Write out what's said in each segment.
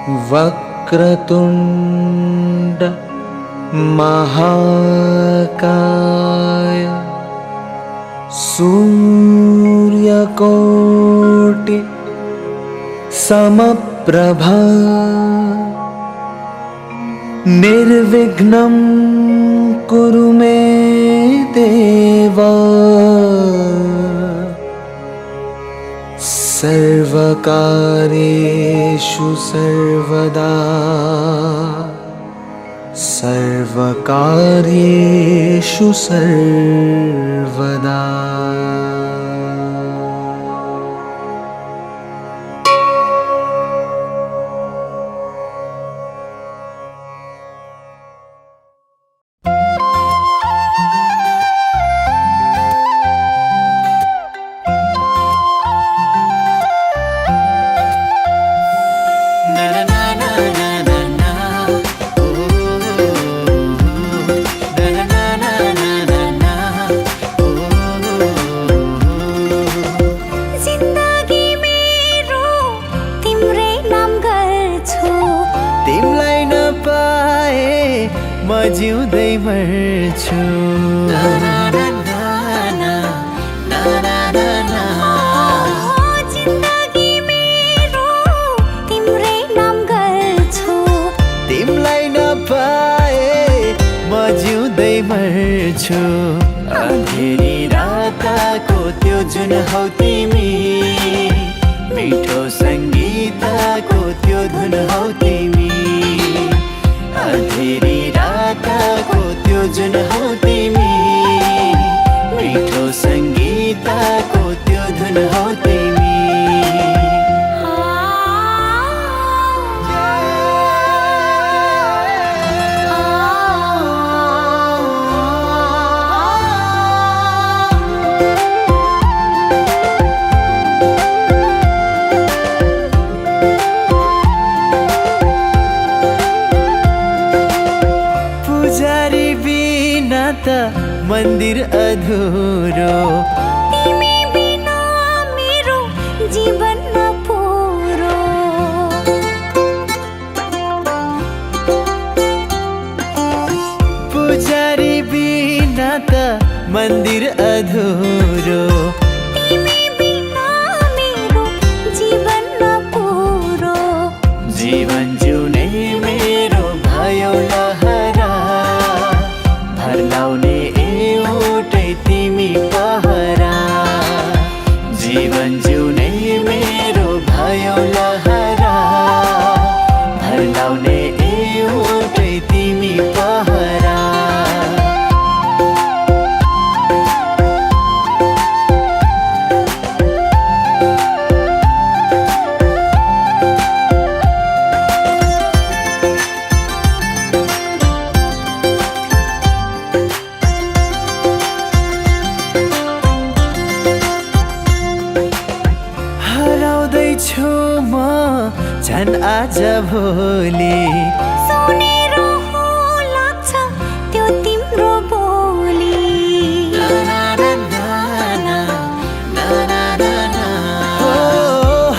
वक्रतुण्ड महाकाय सूर्यकोटि समप्रभा निर्विघ्नं कुरु मे देव सर्वकार्येषु सर्वदा सर्वकार्येषु सर्वदा। जिउँदै मर्छु जिन्दगी मेरो तिम्रै नाम गर्छु तिमलाई नपाए म जिउँदै मर्छु अँधेरी रातको त्यो जुन हौ तिमी मिठो सङ्गीतको त्यो धुन हौ तिमी अँधेरी रातको त्यो जुन हौ तिमी मिठो सङ्गीतको त्यो धुन हौ तिमी मन्दिर अधुरो तिमी बिना मेरो जीवन नपुरो पुजारी बिना त मन्दिर अधुरो तिमी बिना मेरो जीवन नपुरो जीवन जिउने मेरो भयो लहरा भरलाउने तिमी पहरा जीवन जिउने मेरो भयो लहरा भरलाउने एउटै तिमी पहरा झन् आज भोलि सुनेरो लाग्छ त्यो तिम्रो बोली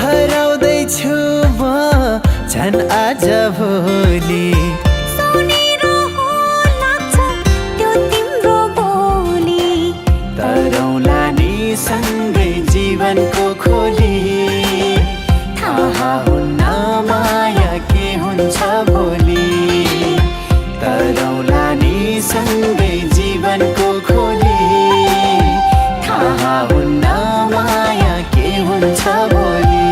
हराउँदैछु म झन् आज भोलि सुनेरो लाग्छ त्यो तिम्रो बोली तरौँला नि सँगै जीवनको खोली थाहा हुन्न माया के हुन्छ भोलि तरौँला नि सँगै जीवनको खोली थाहा हुन्न माया के हुन्छ भोलि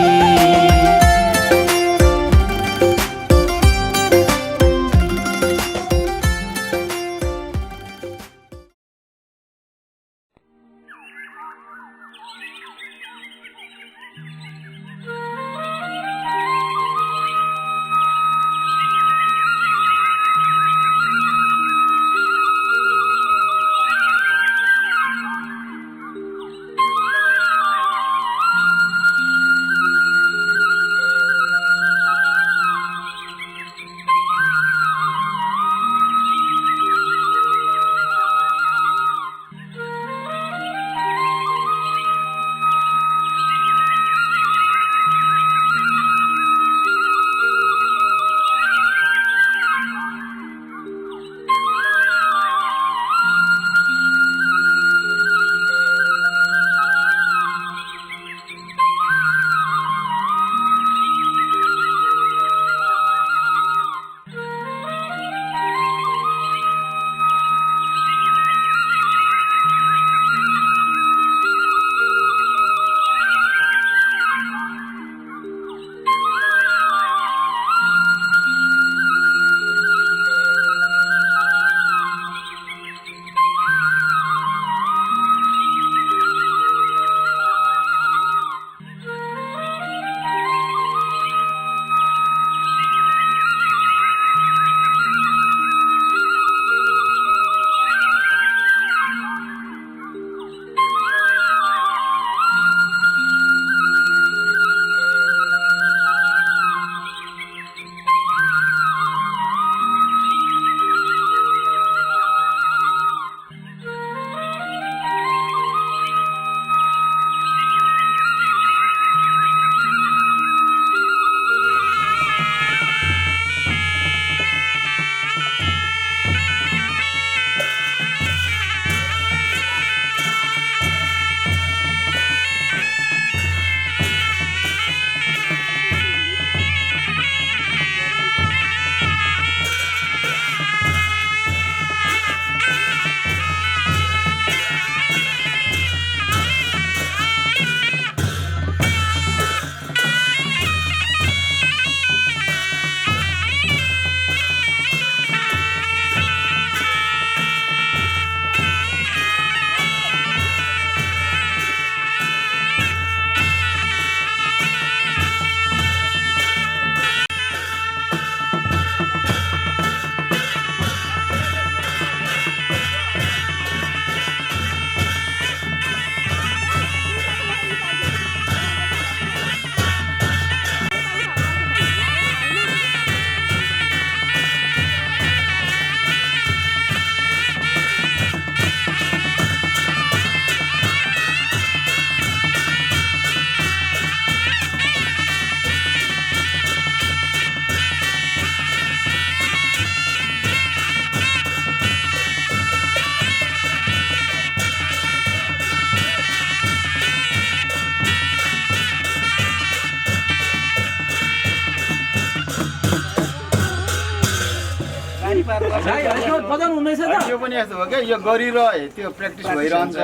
बजाउनु हुँदैछ त यो पनि यस्तो हो क्या यो गरिरहे त्यो प्र्याक्टिस भइरहन्छ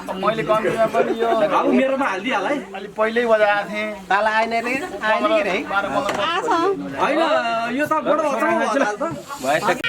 अब मैले कम्तीमा पनि यो अब मेरोमा हालिदिइहाल है अलि पहिल्यै बजाएको थिएँ ताल आएन रे आएन के रे 12-15 होइन यो त बडो अचम्म भयो त भएछ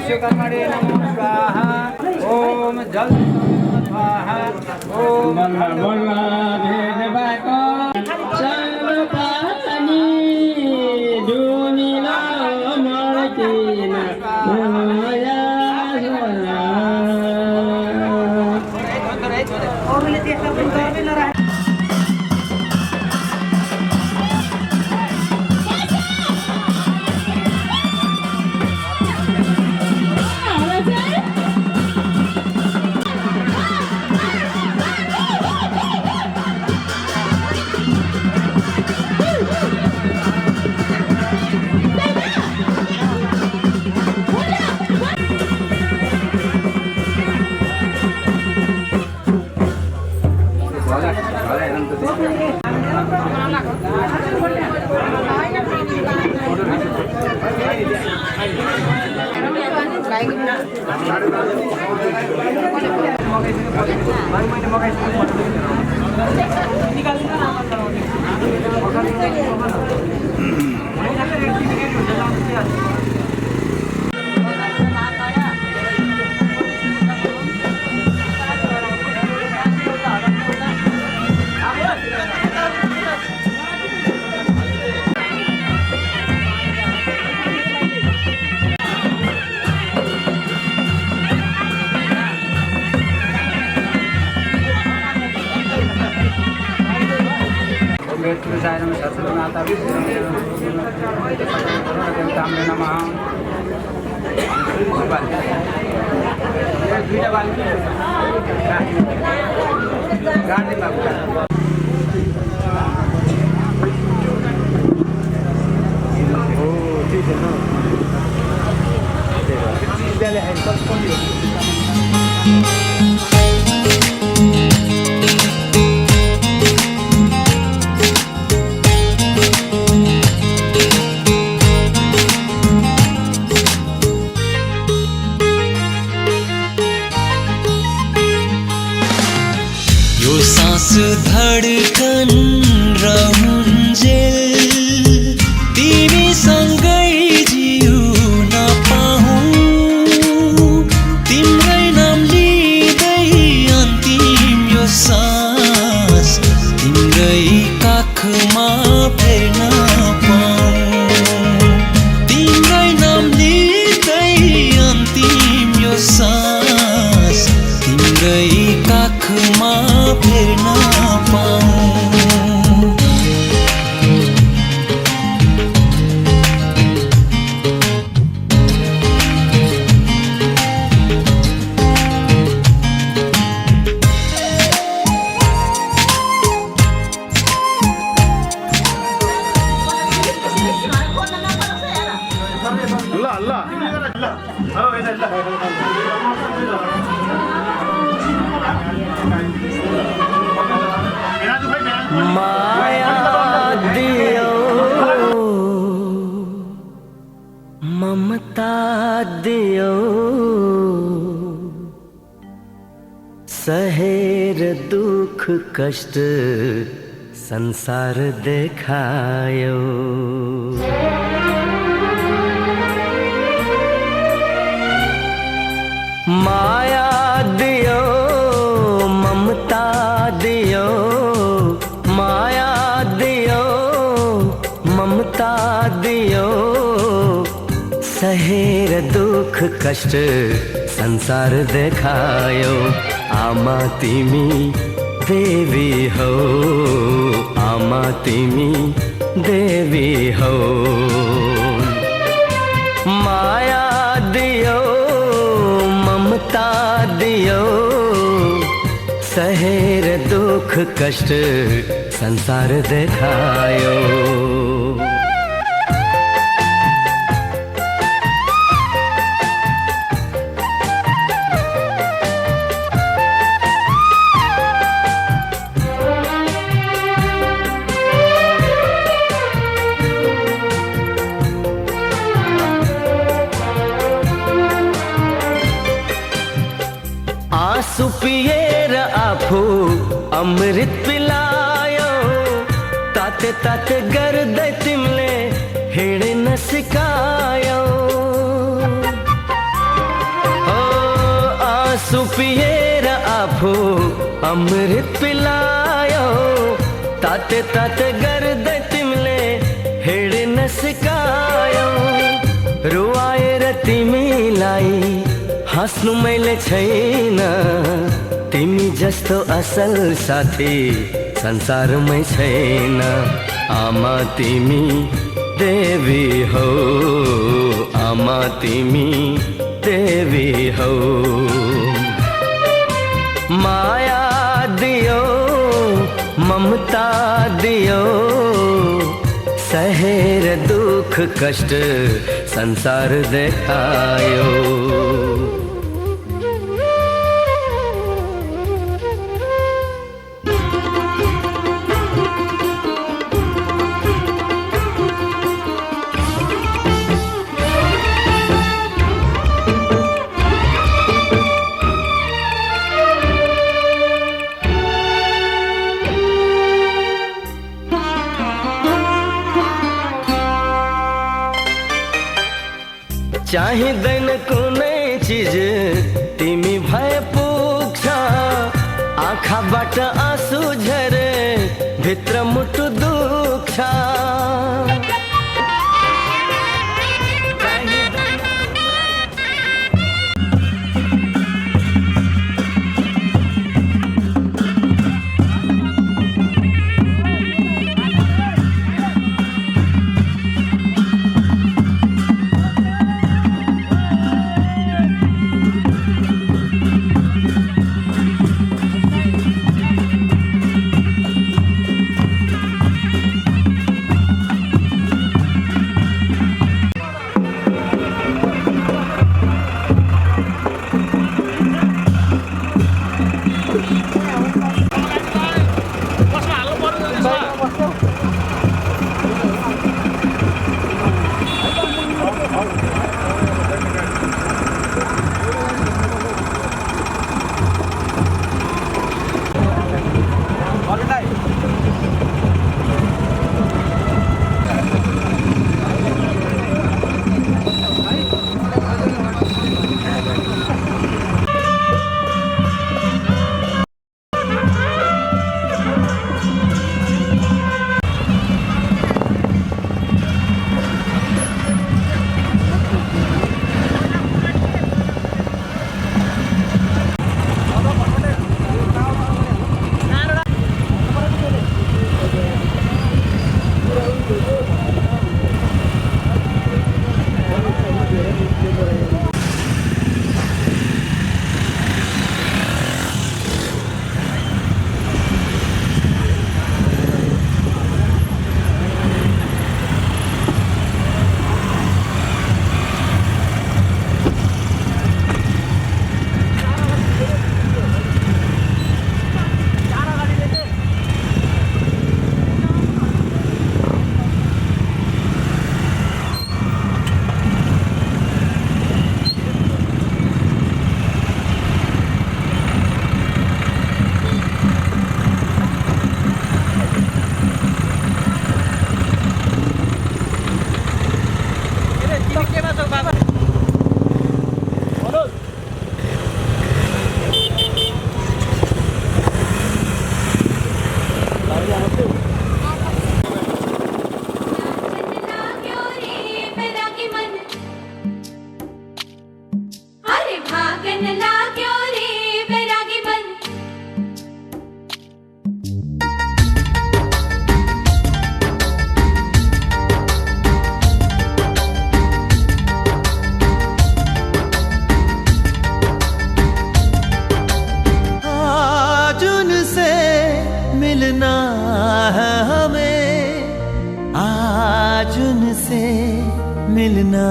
विश्वकर्मणे नमो स्वाहा ओम जल स्वाहा ओम धडकन रहन्जेल तिमी सँगै जिउन पाऊँ माया दियो ममता दियो सहेर दुख कष्ट संसार देखायो माया दियो ममता दियो माया दियो ममता दियो सहेर दुख कष्ट संसार देखायो आमा तिमी देवी हो आमा तिमी देवी हो माया दियो ममता दियो सहेर दुख कष्ट संसार देखायो आँसु पिएर आफू अमृत पिलायो ताते ताते गर्दै तिमीले हिँड्न सिकायो ओ आँसु पिएर आफू अमृत पिलायो ताते ताते गर्दै तिमीले हिँड्न सिकायो रुवाएर तिमीलाई हाँस्नु मैले छैन तिमी जस्तो असल साथी संसारमै छैन आमा तिमी देवी हो आमा तिमी देवी हो माया दियो ममता दियो सहेर दुख कष्ट संसार देखायो चाहिँदैन कुनै चिज तिमी भए पुग्छ आँखाबाट आँसु झरे भित्र मुटु दुख्छ मिलना है हमें, आज उनसे मिलना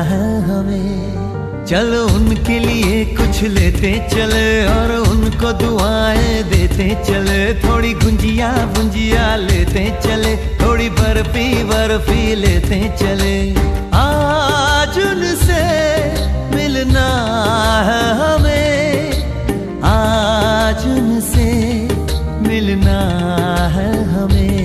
है हमें। चलो उनके लिए कुछ लेते चले और उनको दुआएं देते चले। थोड़ी गुंजिया गुंजिया लेते चले, थोड़ी बर्फी बर्फी लेते चले। आज उनसे मिलना है हमें, आज उनसे मिलना है हमें।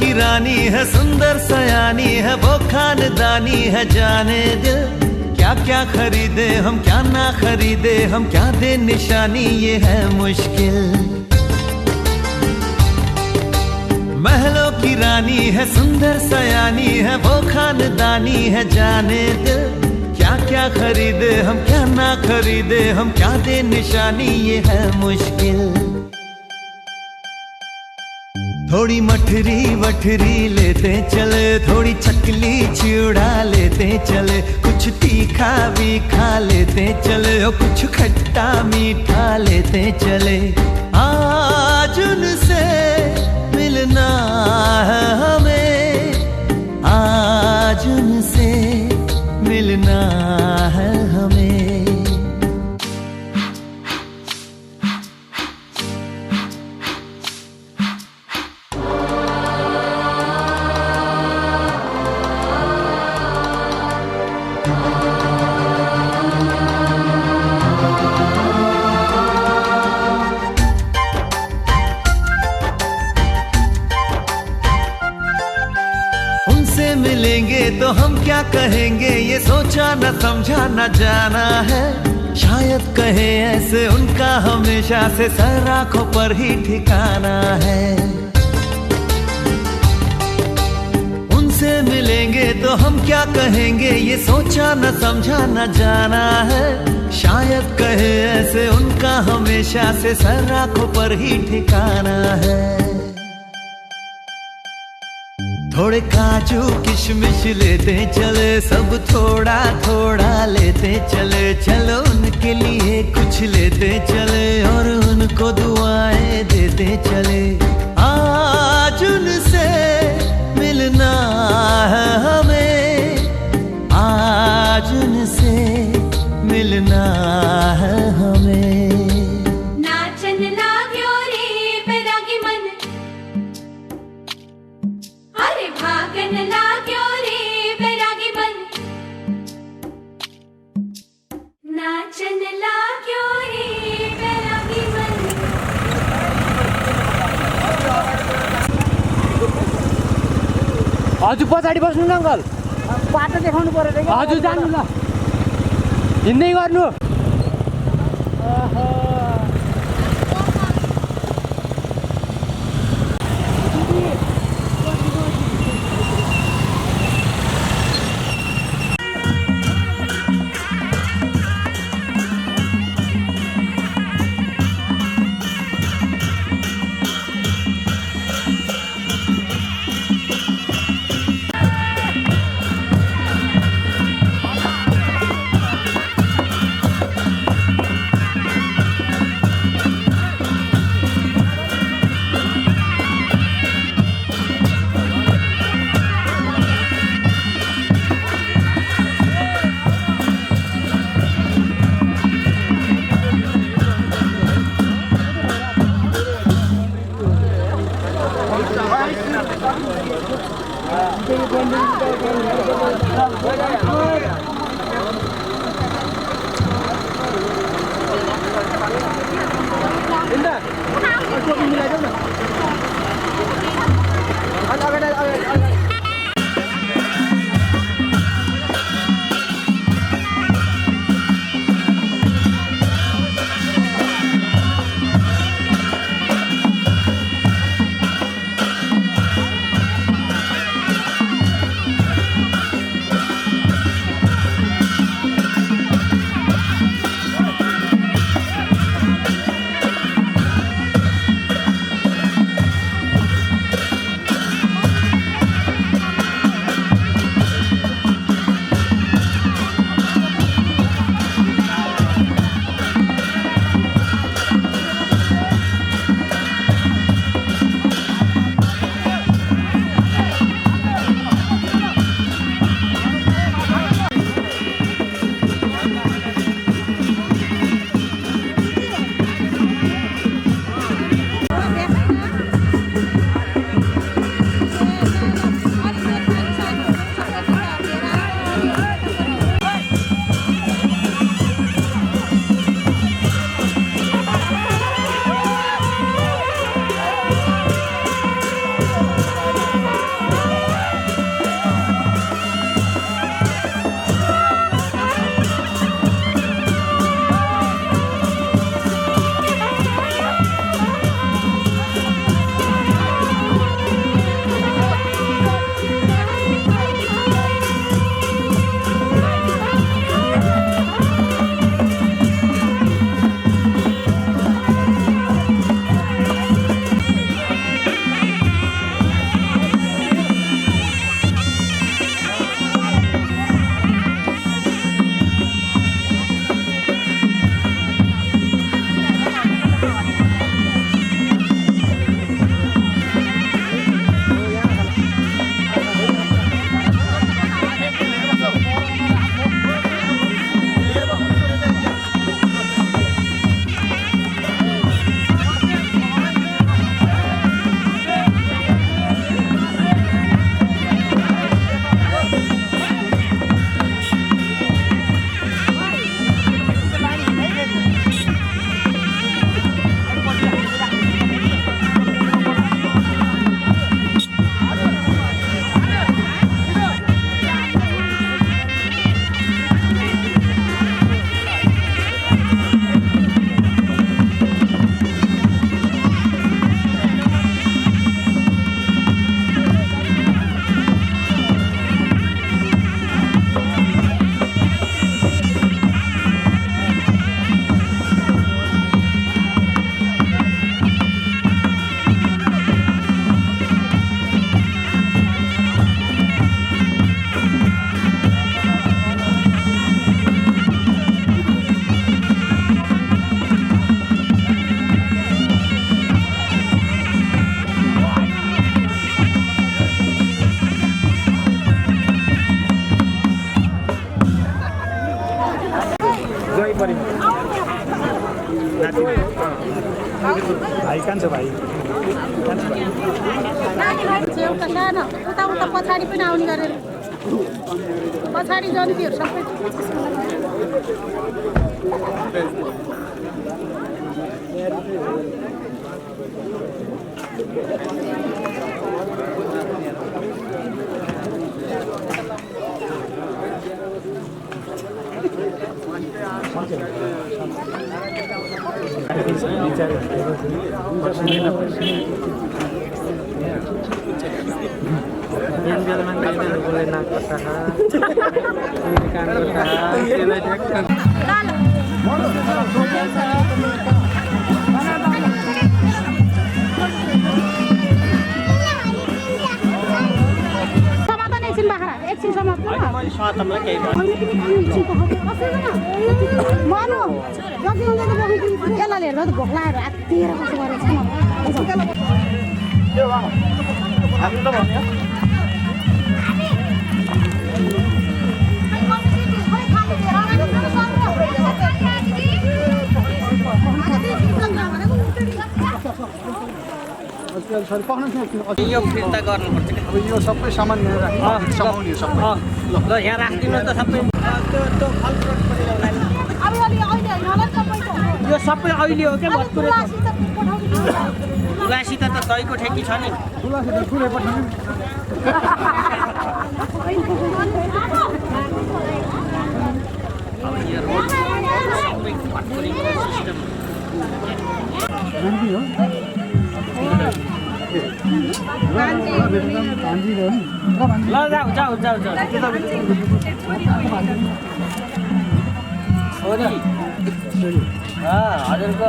की रानी है, सुंदर सयानी है, वो खानदानी है। जाने दिल क्या क्या खरीदे हम, क्या ना खरीदे हम, क्या दे निशानी, ये है मुश्किल। महलों की रानी है, सुंदर सयानी है, वो खानदानी है। जाने दिल क्या क्या खरीदे हम, क्या ना खरीदे हम, क्या दे निशानी, ये है मुश्किल। थोड़ी मठरी वठरी लेते चले, थोड़ी चकली चिड़ा लेते चले। कुछ तीखा भी खा लेते चले और कुछ खट्टा मीठा लेते चले। आज उनसे मिलना है हमें, आज उनसे मिलना है हमें। मिलेंगे तो हम क्या कहेंगे, ये सोचा न समझा न जाना है। शायद कहे ऐसे उनका हमेशा से सर आंखों पर ही ठिकाना है। उनसे मिलेंगे तो हम क्या कहेंगे, ये सोचा न समझा न जाना है। शायद कहे ऐसे उनका हमेशा से सर आंखों पर ही ठिकाना है। थोड़े काजू किशमिश लेते चले, सब थोड़ा थोड़ा लेते चले। चलो उनके लिए कुछ लेते चले और उनको दुआएं देते चले। आज उनसे मिलना है हमें, आज उनसे मिलना है हमें। हजुर पछाडि बस्नु न अङ्कल, बाटो देखाउनु पर्यो। हजुर जानु ल, हिँड्दै गर्नु। भाइ कान्छ भाइ एउटा सानो उता उता पछाडि पनि आउने गरेर पछाडि जन्तीहरू सबै भोक लागेर हात्तिएर कसो गरेछ यो फिर्ता गर्नुपर्छ कि अब यो सबै सामान यहाँ राख्नु समाउने सबै ल यहाँ राखिदिनु त सबै त्यो फल फ्रुट पनि ल्याउला नि। अब अलि अहिले होइन होला नि तपाईँको यो सबै अहिले हो क्या भत्कुरे गुलासी त पठाउनु गुलासित त दहीको ठेकी छ नि। अब यो रोड सबै भत्कुरेको सिस्टम ल जाऊ छोरी हजुरको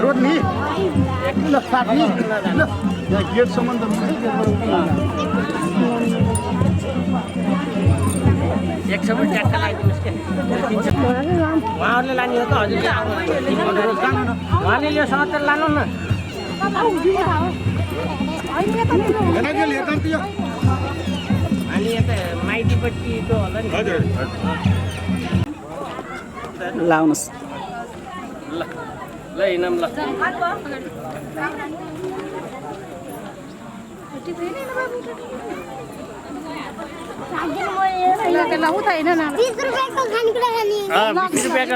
रोड नि यहाँ गेटसम्म त एक सबै ट्याक्का लगाइदिनुहोस् क्या उहाँहरूले लाने हो त हजुरले उहाँले यो समाचार लानु न। अनि यता माइतीपट्टिको होला नि लाउनुहोस् ल ल हिँडौँ ल। ल उता होइन न 20 रुपैयाँको खानेकुरा खाने 20 रुपियाँको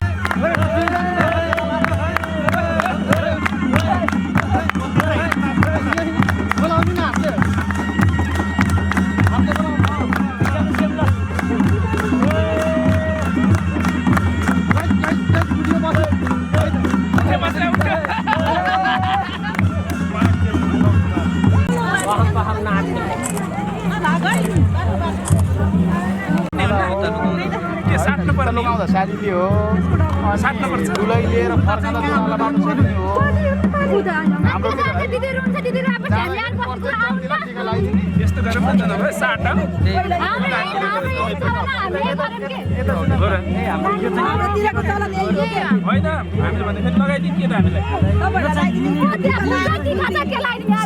लगाउँदा साथी हो दुलै लिएर फर्काउँदा दुलालाई बाटो छैन हो हाम्रो यस्तो गरेर पनि नभए साटा होइन हामीले भने फेरि लगाइदिनु के त हामीलाई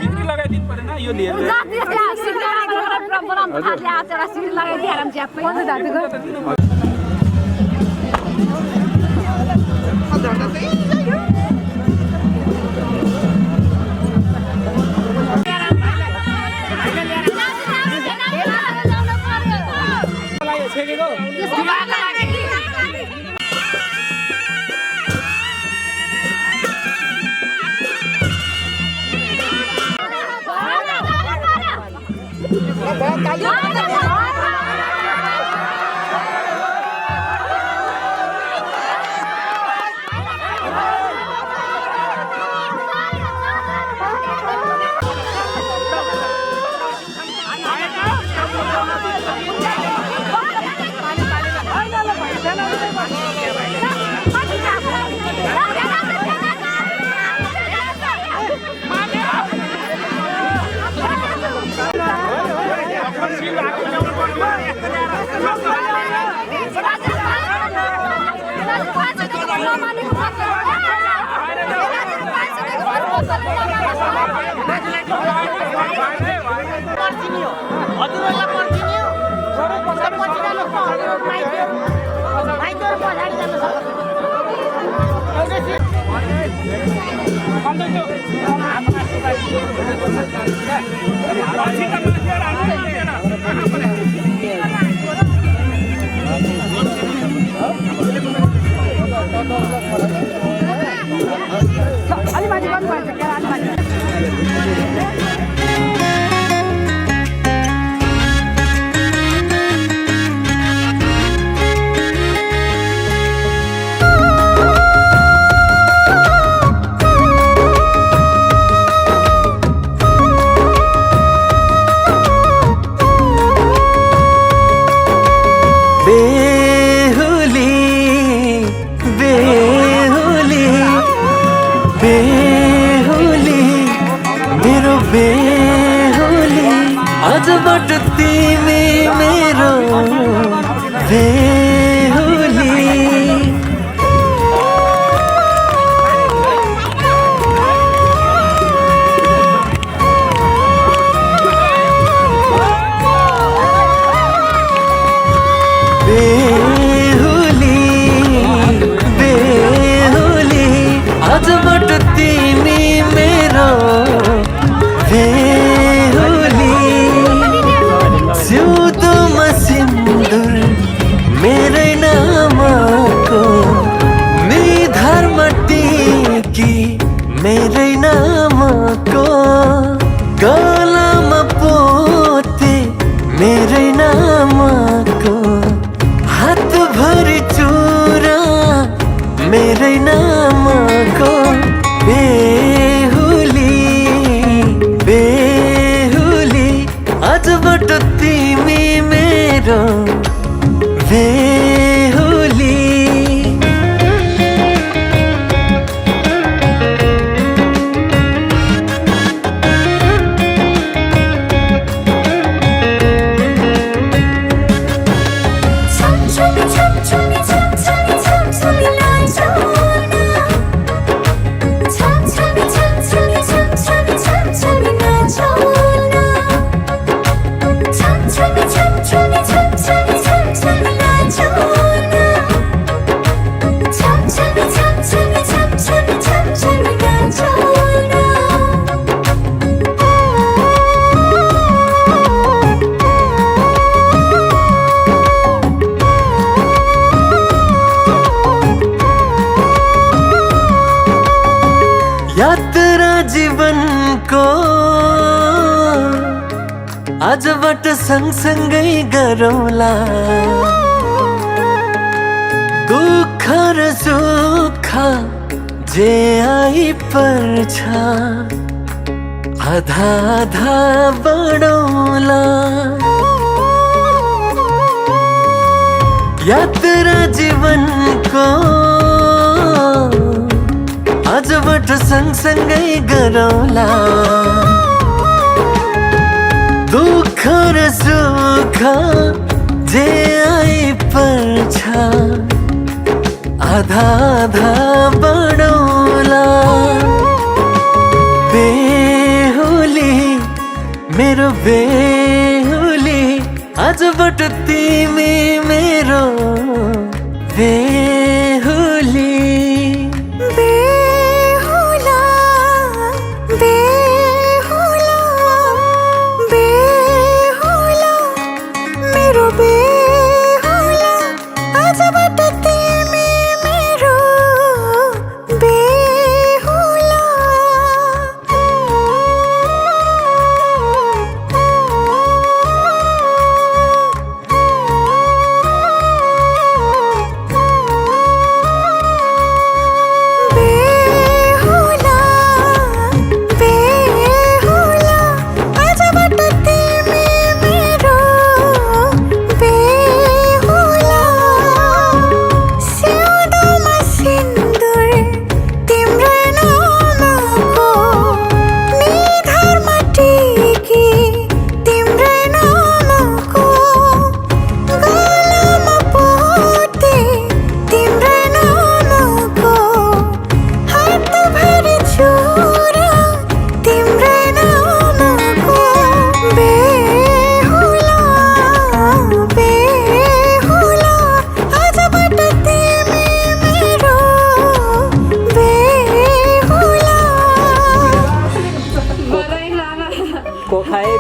सिक्री लगाइदिनु परेन यो लिएर आजबाट तिमी मेरो बेहुली बेहुली बेहुली मेरै नामको गलामा पोते मेरै नामको हातभरि चुरा मेरै नामको बेहुली बेहुली आजबाट तिमी मेरो बेहुली यात्रा जीवनको आजबाट सँगसँगै गरौँला दुःख र सुख जे आइपर्छ आधा आधा बढौँला यात्रा जीवनको आजबाट सँगसँगै गरौँला दुःख र सुख जे आइपर्छ आधा आधा बढौँला बेहुली मेरो बेहुली आजबाट तिमी मेरो बेहुली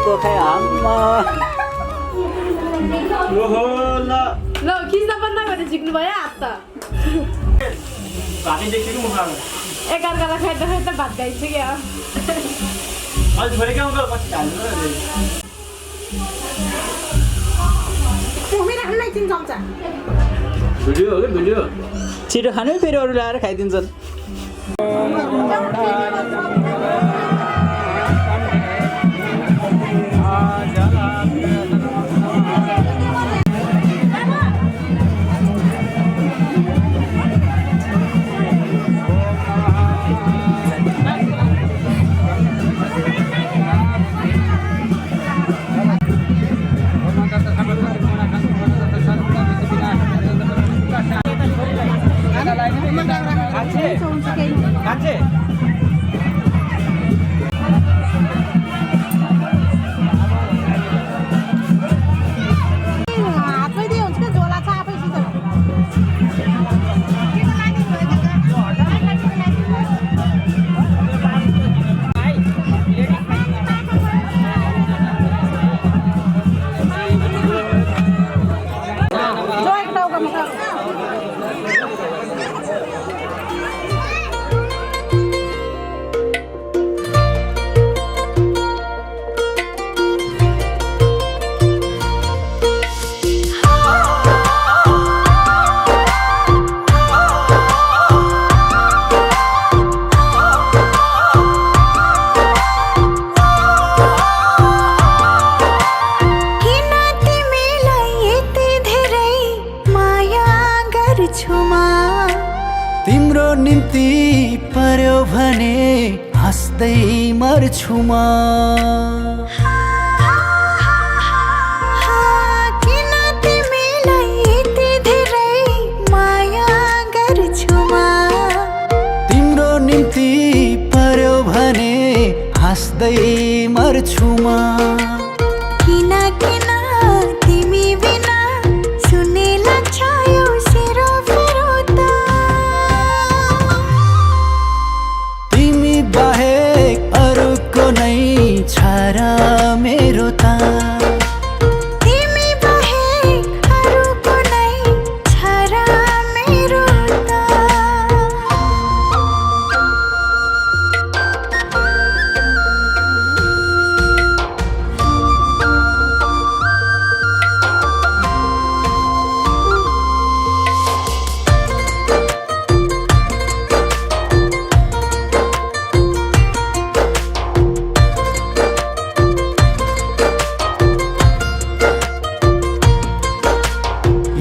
कोखाए आम्मा ल खिच्न पर्दैन भने झिक्नु भयो हात त एकअर्कालाई खाइदा खाइदा भात खाइन्छ क्या छिटो खानु फेरि अरू ल्याएर खाइदिन्छन् पर्यो भने हाँस्दै मर्छु म किन तिमीलाई यति धेरै माया गर्छु म तिम्रो निम्ति पर्यो भने हाँस्दै मर्छु म किन किन तिमी बिना सुन्ने लाग्छ यो सेरोफेरो त तिमी बाहेक अरूको नै छ र मेरो त तिमी बाहेक अरूको नै छ र मेरो त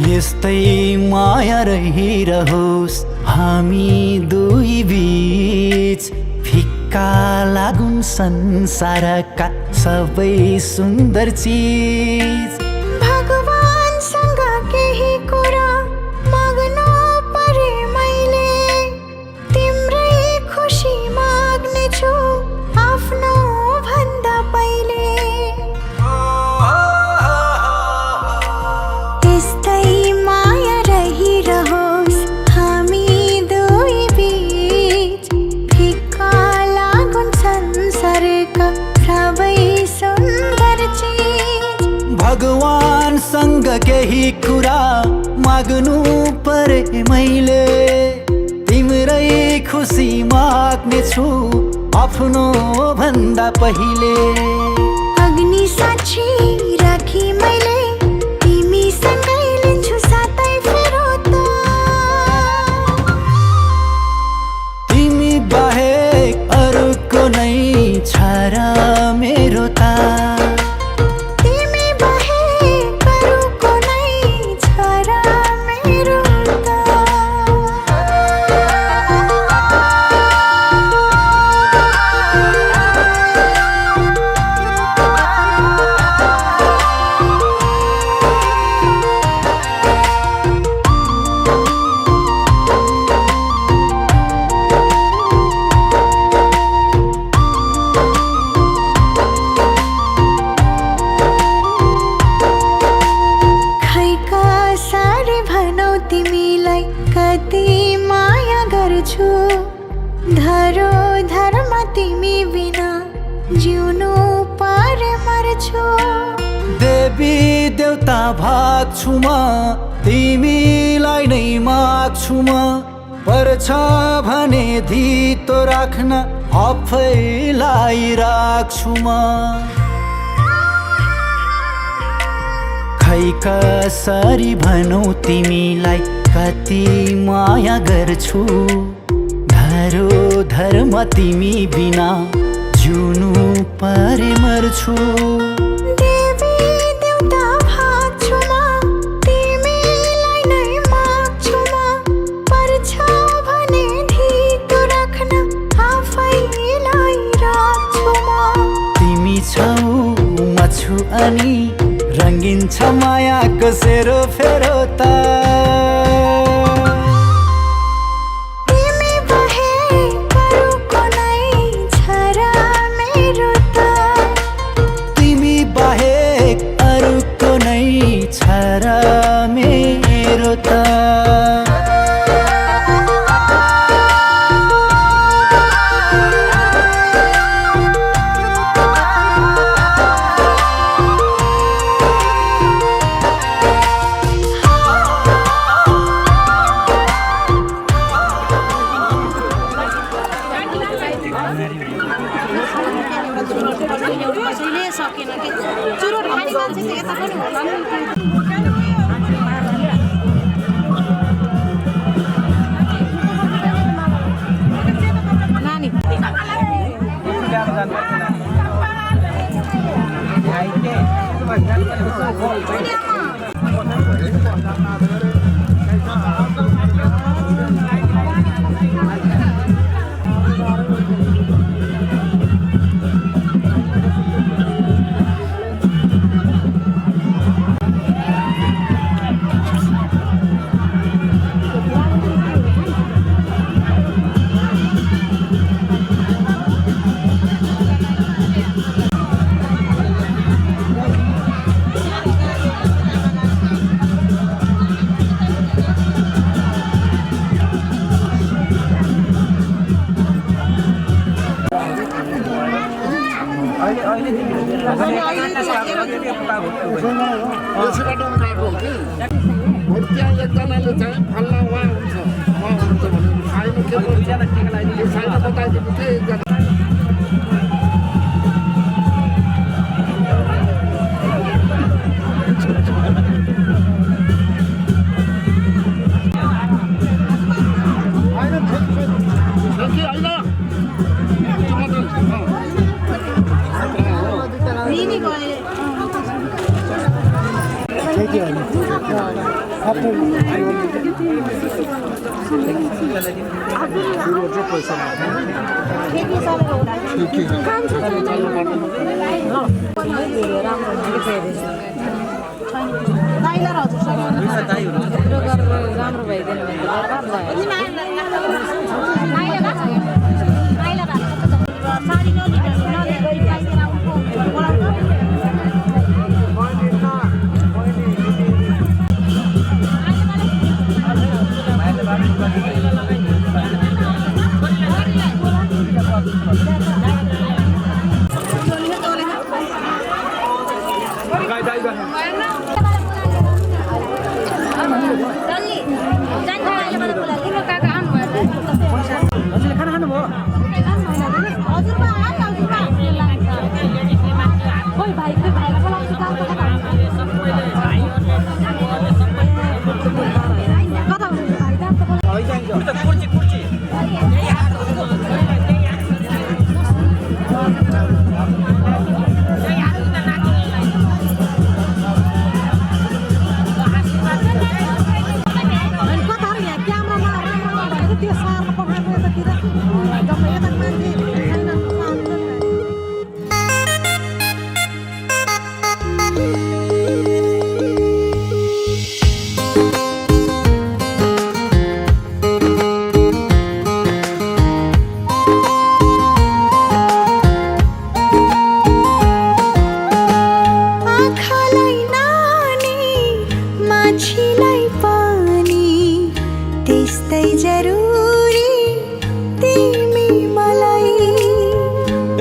यस्तै माया रहिरहोस् हामी दुई बीच फिक्का लागुन् संसारका सबै सुन्दर चिज भगवानसँग केही कुरा माग्नु परे मैले तिम्रै खुसी माग्नेछु आफ्नो भन्दा पहिले यस्तै माया रहिरहोस् हामी दुई बीच फिक्का लागुन् संसारका सबै सुन्दर चिज भगवानसँग केही कुरा माग्नु परे मैले तिम्रै खुसी माग्नेछु आफ्नो भन्दा पहिले अग्नि साक्षी राखी मैले तिमीसँगै लिन्छु सातै फेरो त तिमी बाहेक अरूको नै छ र मेरो त तिमी बाहेक अरूको नै छ र मेरो त खै कसरी भनौ तिमीलाई कति माया गर्छु धरोधरमा तिमी बिना जिउनु परे मर्छु देवी देवता भाग्छु म तिमीलाई नै माग्छु म पर्छ भने धितो राख्न आफैलाई राख्छु म खै कसरी भनौ तिमीलाई कति माया गर्छु धरोधरमा तिमी बिना जिउनु परे मर्छु देवी देवता भाग्छु म तिमीलाई नै माग्छु म पर्छ भने धितो राख्न आफैलाई राख्छु म तिमी छौ म छु अनि रङ्गिन छ मायाको सेरोफेरो त तिमी बाहेक अरूको नै छ र मेरो त तिमी बाहेक अरूको नै छ र मेरो त कसैले सकेन कि चुरोट खाने मान्छे चाहिँ यता पनि होला नि नानी त्यहाँ एकजनाले चाहिँ फल्ला उहाँ हुन्छ भनेर छैन के भन्छ छैन बताइदिनु के एकजना राम्रो भइदिनु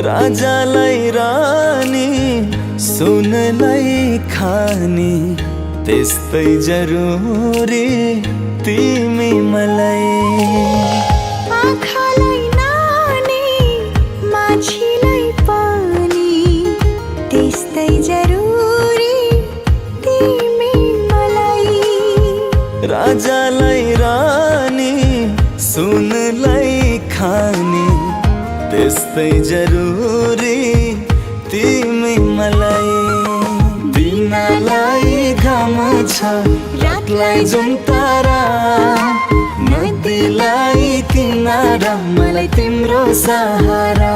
राजालाई रानी सुनलाई खानी त्यस्तै जरुरी तिमी मलाई आँखालाई नानी माछीलाई पानी त्यस्तै जरुरी तिमी मलाई राजालाई रानी सुनलाई खानी त्यस्तै जरुरी तिमी मलाई दिनलाई घाम छ रातलाई जुन तारा नदीलाई किनारा मलाई तिम्रो सहारा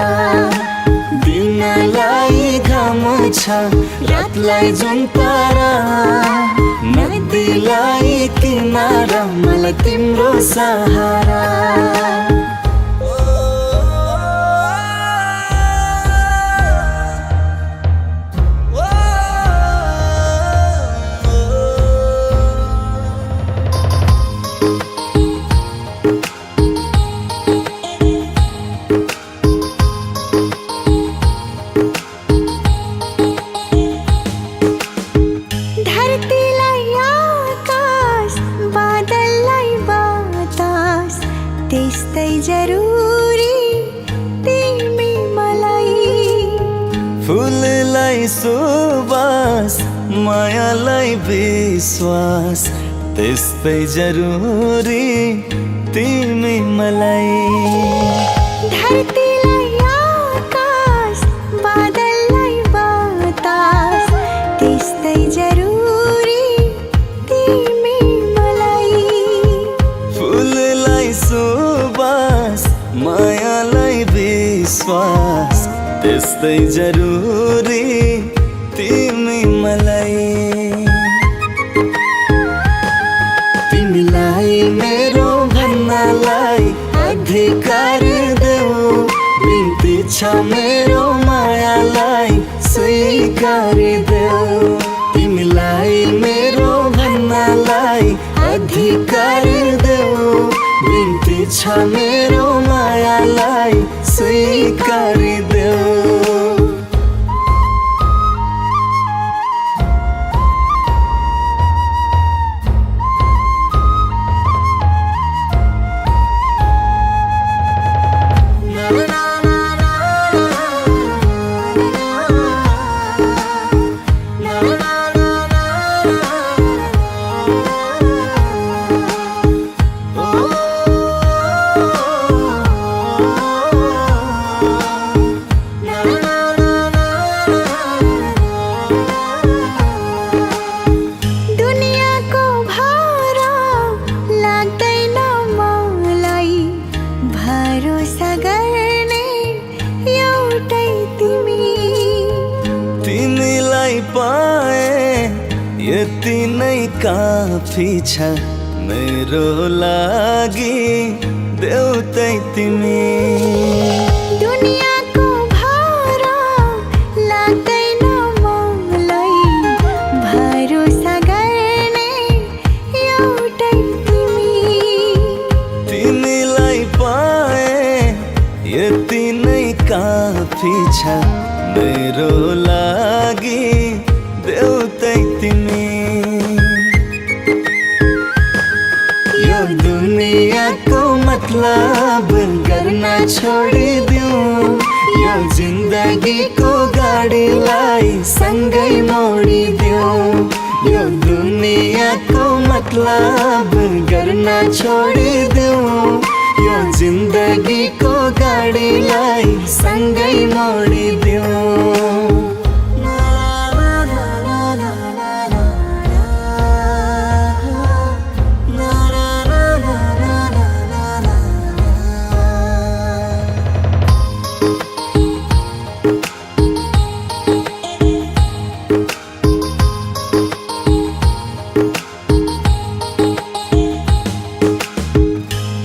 दिनलाई घाम छ रातलाई जुन तारा नदीलाई किनारा मलाई तिम्रो सहारा त्यस्तै जरुरी तिमी मलाई फुललाई सुवास मायालाई विश्वास त्यस्तै जरुरी तिमी मलाई धरतीलाई आकाश बादललाई बतास त्यस्तै जरुरी तिमी मलाई फुललाई सुवास मायालाई विश्वास त्यस्तै जरुरी तिमी मलाई तिमीलाई मेरो भन्नलाई अधिकार देऊ बिन्ती छ मेरो मायालाई स्वीकार देऊ तिमीलाई मेरो भन्नलाई अधिकार देऊ बिन्ती छ मेरो मायालाई स्वीकार देऊ पाए यति नै काफी छ मेरो लागि देउतै तिमी दुनियाँको भारा लाग्दैन मलाई भरोसा गर्ने एउटै तिमीलाई पाए यति नै काफी छ मेरो लागि देउतै तिमी यो दुनियाँको मतलब गर्न छोडिदिऊ यो जिन्दगीको गाडीलाई सँगै मोडिदिऊ यो दुनियाँको मतलब गर्न छोडिदिऊ यो जिन्दगीको गाडीलाई सँगै मोडिदिऊ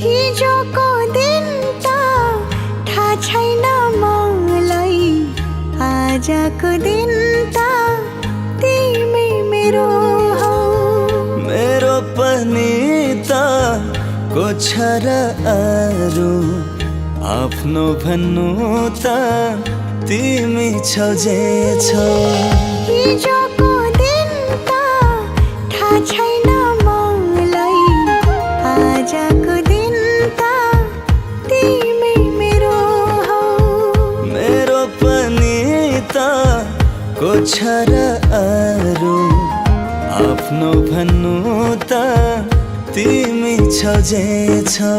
हिजोको दिन त थाहा छैन मलाई आजको दिन त तिमी मेरो हौ मेरो पनि त को छ र अरू आफ्नो भन्नु त तिमी छौ जे छौ हिजोको दिन त थाहा छैन मलाई आजको दिन त तिमी मेरो हौ मेरो पनि त को छ र अरू आफ्नो भन्नु त तिमी छौ जे छौ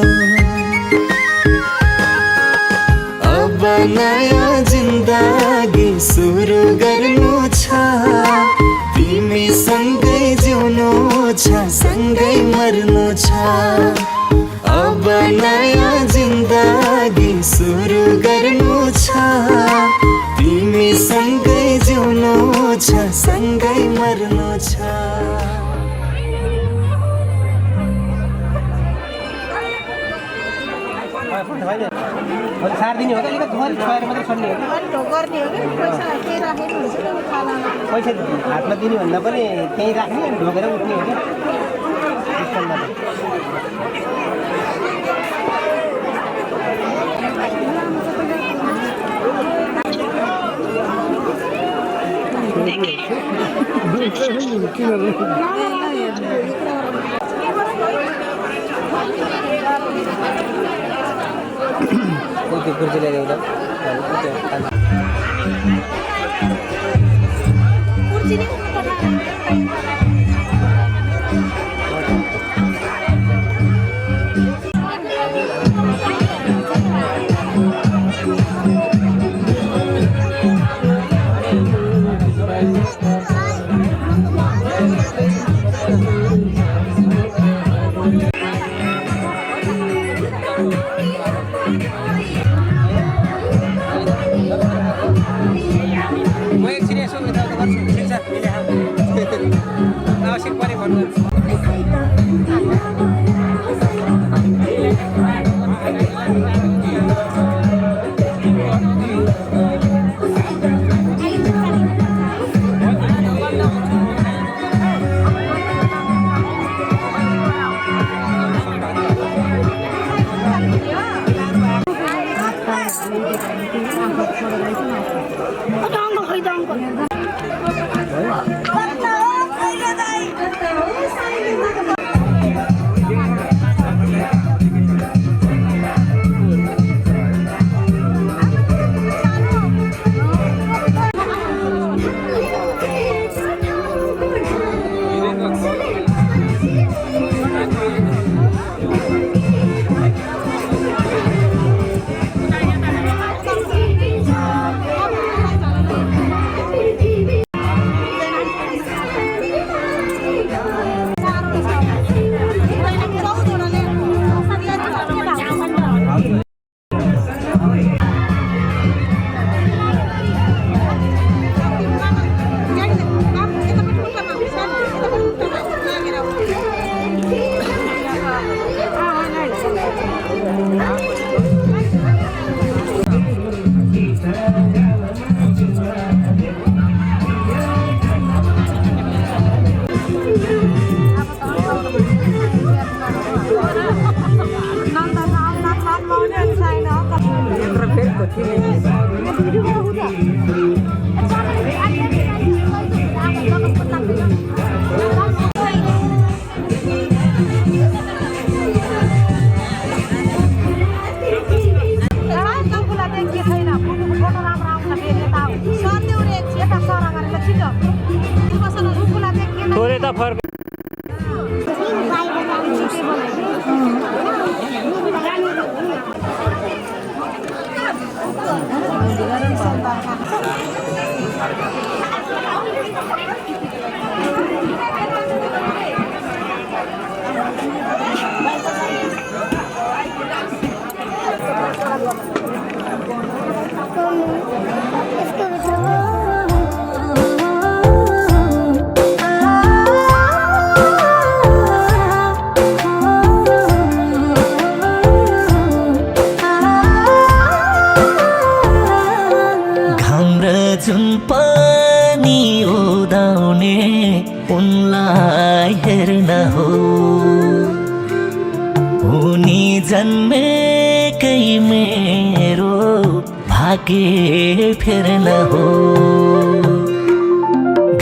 अब नयाँ जिन्दगी सुरु गर्नु छ तिमी सँगै जिउनु छ सँगै मर्नु छ अब नयाँ जिन्दगी सुरु गर्नु छ तिमी सँगै जिउनु छ सँगै मर्नु छ सार्दिने हो कि अलिकति थोरै छोएर मात्रै छोड्ने हो कि गर्ने हो कि पैसा केही राखेको हुन्छ कि खानामा पैसा हातमा दिने भन्दा पनि त्यहीँ राख्ने अनि ढोकेर उठ्ने हो क्या सिस्टममा त्यो कुर्सी ल्याएर एउटा म एकछिन यसो यताउता गर्छु ठिक छ मिले आवश्यक परे भन्नु थोरै त फर्क जुन पानी उदाउने उनलाई हेर्न हो उनी जन्मेकै मेरो भाग्य फेर्न हो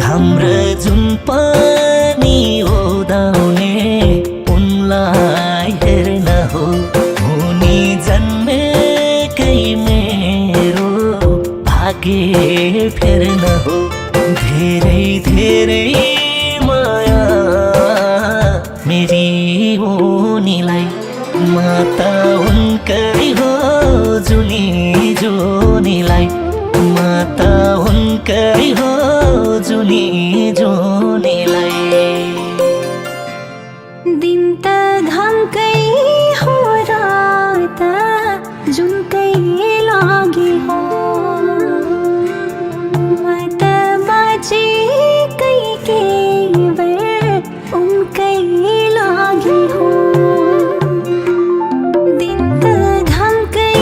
घाम र जुन पानी उदाउने उनलाई हेर्न हो उनी जन्मेकै मेरो भाग्य फेर्न हो धेरै धेरै माया मेरी उनीलाई माता उनकै हो जुनी जोनीलाई माता उनकै हो जुनी जोनीलाई दिन त घामकै हो रात जुनकै लागि हो म त बाँचेकै केवल उनकै लागि हो दिन त घामकै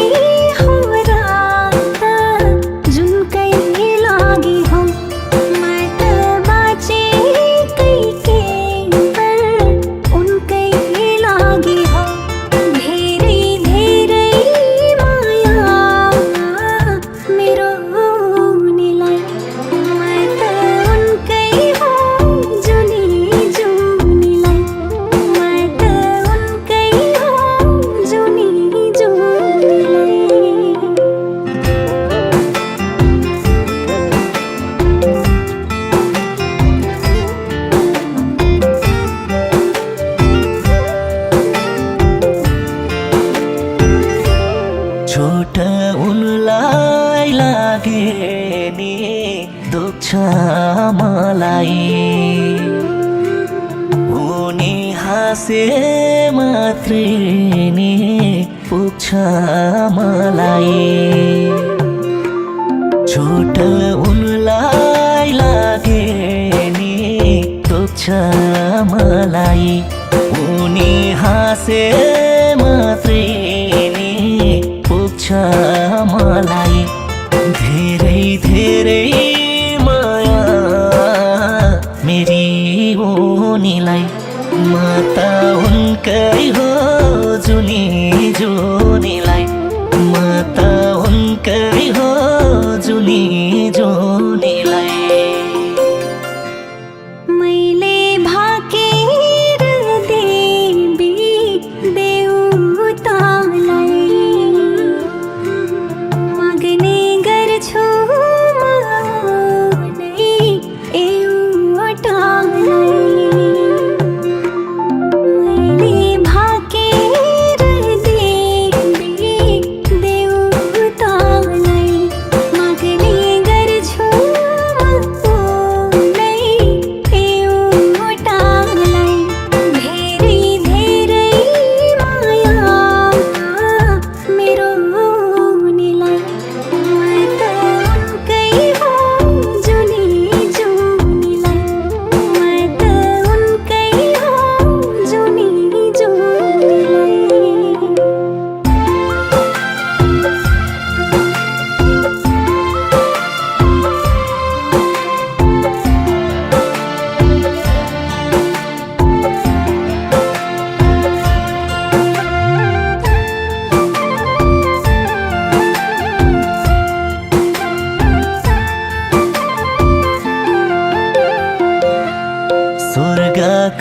हो रात जुनकै लागि हो म त बाँचेकै केवल उनकै लागि हो धेरै धेरै माया मेरो उनीलाई म त उनकै हो जुनी जुनीलाई म त उनकै हो जुनी जुनीलाई छोट उनलाई लागे नि दुख्छ मलाई उनी हाँसे मात्रै नि पुग्छ मलाई छोट उनलाई लागे नि दुख्छ मलाई उनी हाँसे मात्रै नि पुग्छ मलाई धेरै धेरै माया मेरी उनीलाई माता उनकै हो जुनी जोनीलाई माता उनकै हो जुनी जोनीलाई मैले भाकेर देवी देउतालाई माग्ने गर्छु म नै एउटालाई मैले भाकेर देवी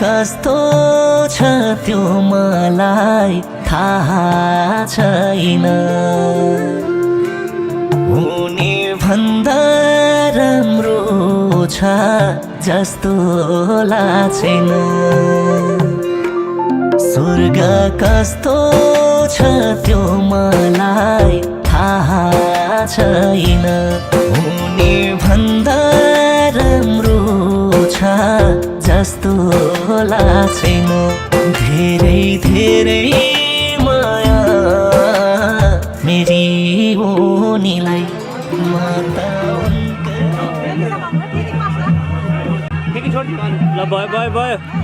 कस्तो छ त्यो मलाई थाहा छैन हुने भन्दा राम्रो छ जस्तो लाग्छैन स्वर्ग कस्तो छ त्यो मलाई थाहा छैन हुने भन्दा राम्रो छ जस्तो लाग्छैन धेरै धेरै माया मेरी उनीलाई माता ल भयो भयो भयो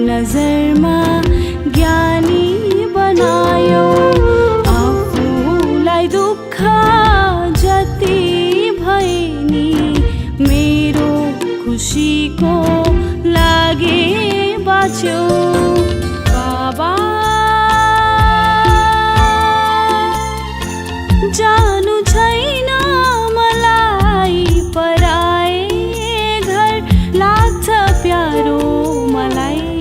नजरमा ज्ञानी बनायो आफूलाई दुःख जति भए नि मेरो खुसीको लागि बाँच्यो बाबा जानु छैन मलाई पराए घर लाग्छ प्यारो मलाई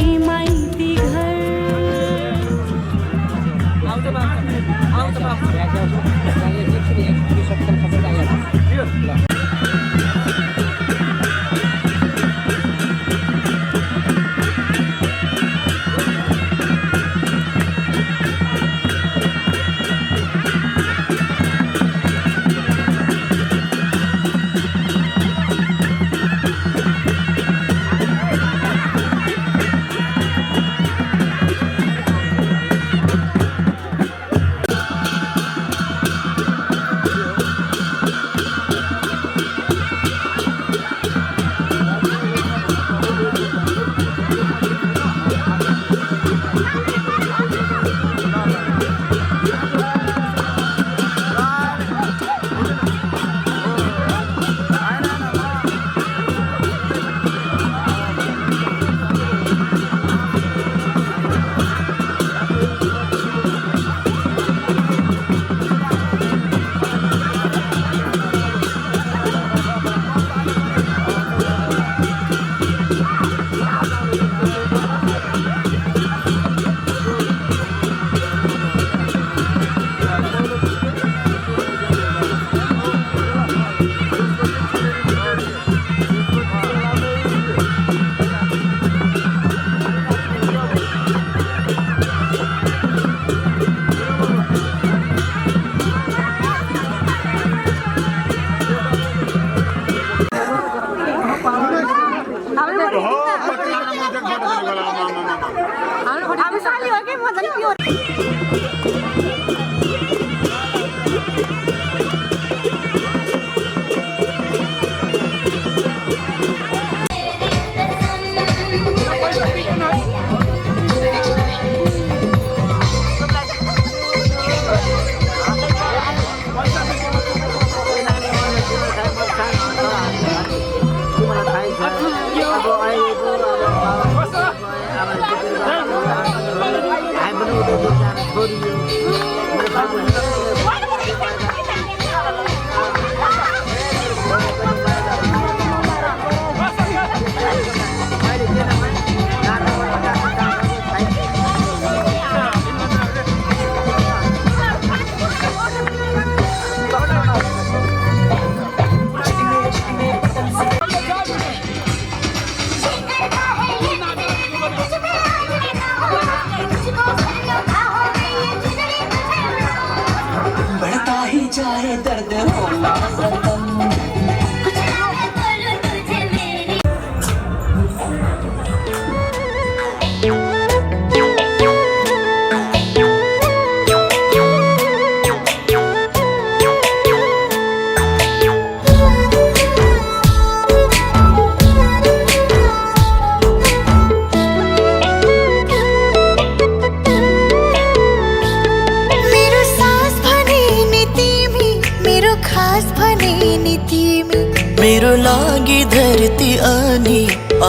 छोरी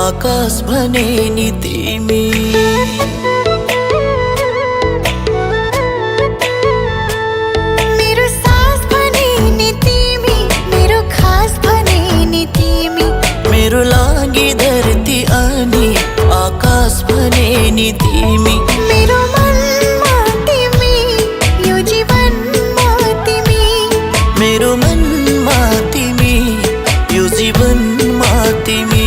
आकाश भने नि तिमी मेरो सास भने नि तिमी मेरो खास भने नि तिमी मेरो लागि धरती अनि आकाश भने नि तिमी मेरो मनमा तिमी यो जीवनमा तिमी मेरो मनमा तिमी यो जीवनमा तिमी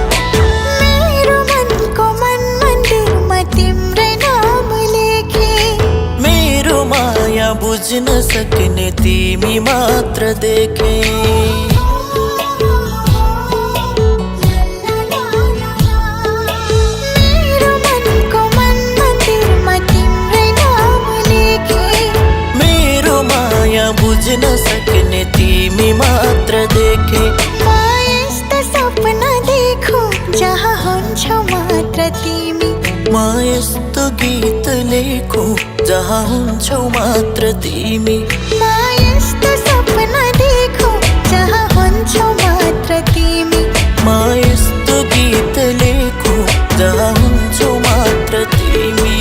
मेरो मनको मन मन्दिरमा तिम्रै नाम लेखे मेरो माया बुझ्न सक्ने तिमी मात्र देखे मेरो मनको मन मन्दिरमा तिम्रै नाम लेखे मेरो माया बुझ्न सक्ने तिमी मात्र देखे म यस्तो सपना देखो जहाँ हुन्छौ मात्र तिमी म यस्तो गीत लेखु जहाँ हुन्छौ मात्र तिमी म यस्तो सपना देखो जहाँ हुन्छौ मात्र तिमी म यस्तो गीत लेखु जहाँ हुन्छौ मात्र तिमी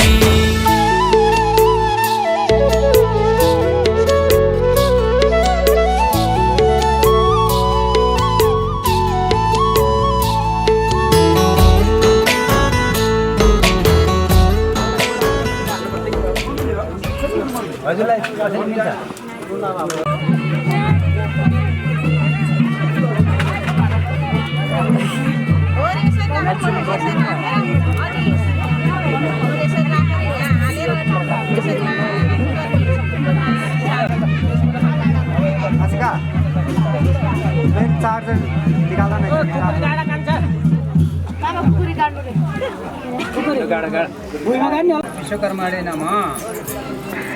विश्वकर्माले नम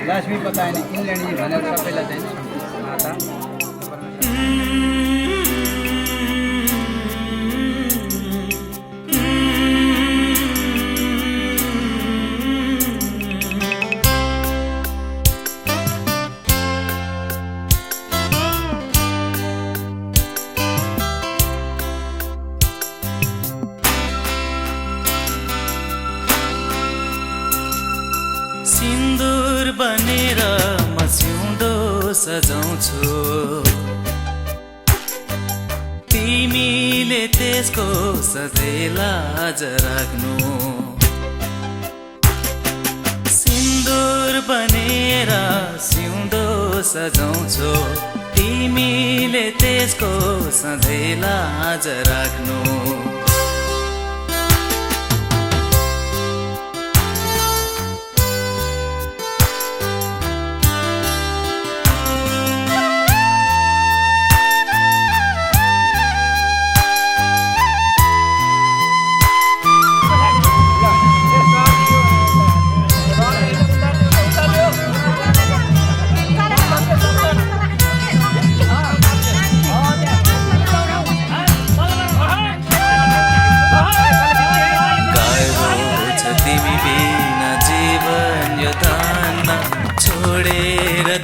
लक्ष्मी पताएन इन्द्रणी भनेर सबैलाई चाहिँ माता सिन्दुर बनेर म सिउँदो सजाउँछु तिमीले त्यसको सधैँ लाज राख्नु सिन्दुर बनेर सिउँदो सजाउँछु तिमीले त्यसको सधैँ लाज राख्नु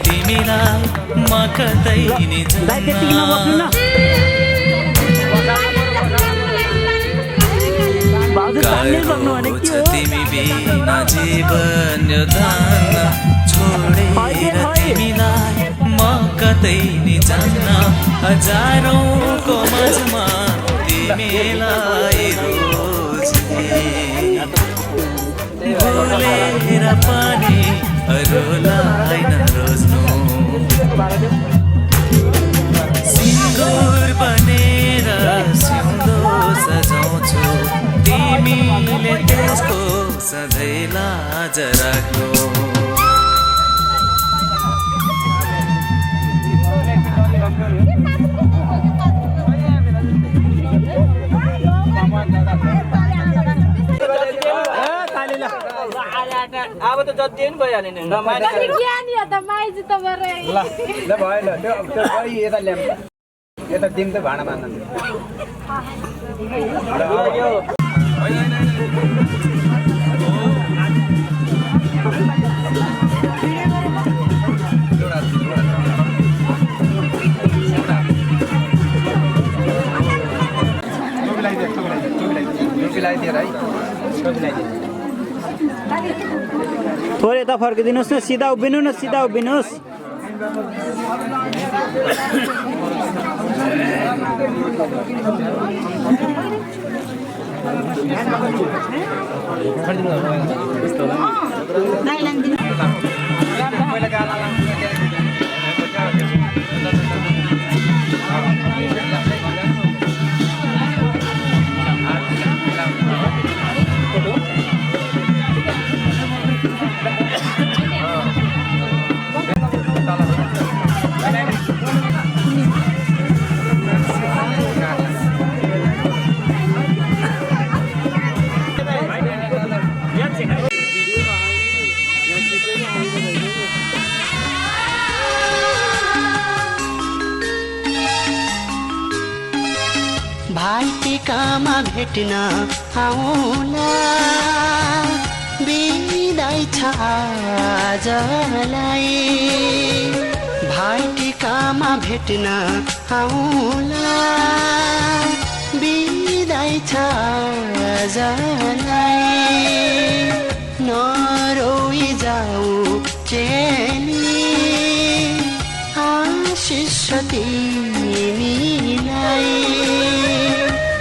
तिमीलाई म कतै नि तिमी बिना जीवन धान्न छोडेर तिमीलाई म कतै नि जान्न हजारौंको माझमा तिमीलाई भुलेर पनि अरूलाई नरोज्नु सिन्दुर बनेर सिउँदो सजाउँछु तिमीले त्यसको सधैँ लाज राख्नु Come on, अब त जति पनि भइहाल्यो नि ज्ञानी हो त माइज त मरे ल भयो ल त्यो गरी यता ल्याउँ यता दिम त भाडा मान्न थोरै यता फर्किदिनुहोस् न सिधा उभिनु न सिधा उभिनुहोस् भाइटिकामा भेट्न आउला बिदाई छ आजलाई भाइटिकामा भेट्न आउला बिदाई छ आजलाई नरोई जाऊ चेली आशिष तिमीलाई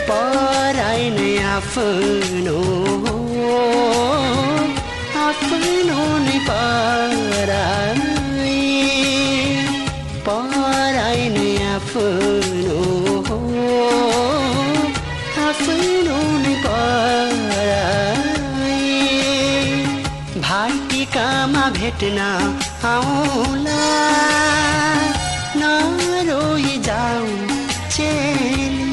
पराई नै आफ्नो नै पराई पराई नै आफ्नो नै पराई भाइटिकामा भेट्न आउला नरोई जाऊ चेली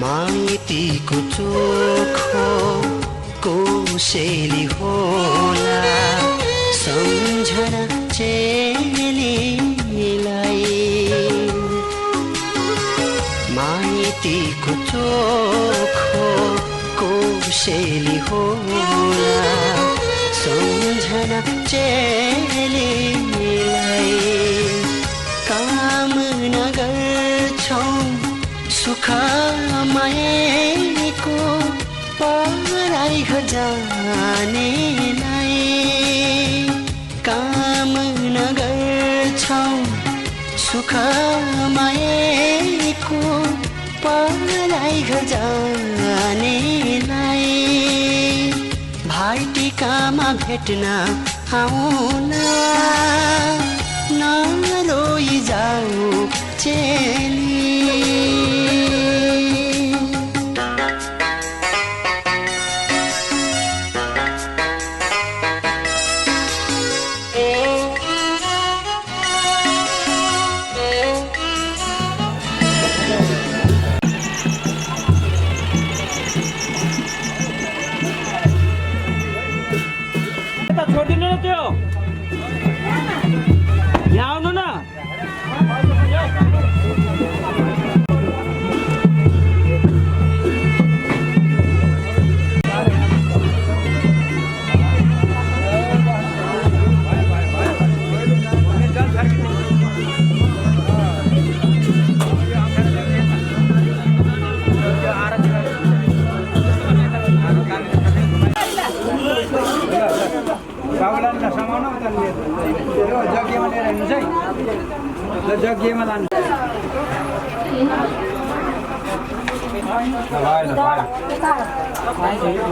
माइतीको चोखो कोसेली होला सम्झना चेलीलाई माइतीको चोखो कोसेली होला सम्झना चेलीलाई कामना गर्छौं सुख माएको पराई जानेलाई कामना गर्छौं सुख माएको पराई जानेलाई भाइटिकामा भेट्न आउला नरोई जाऊ चेली छोडिदिनु न त्यो यहाँ आउनु न बाबुलाई नसमाउनु त जग्गामा लिएर हिँड्छ है जग्गेमा लानु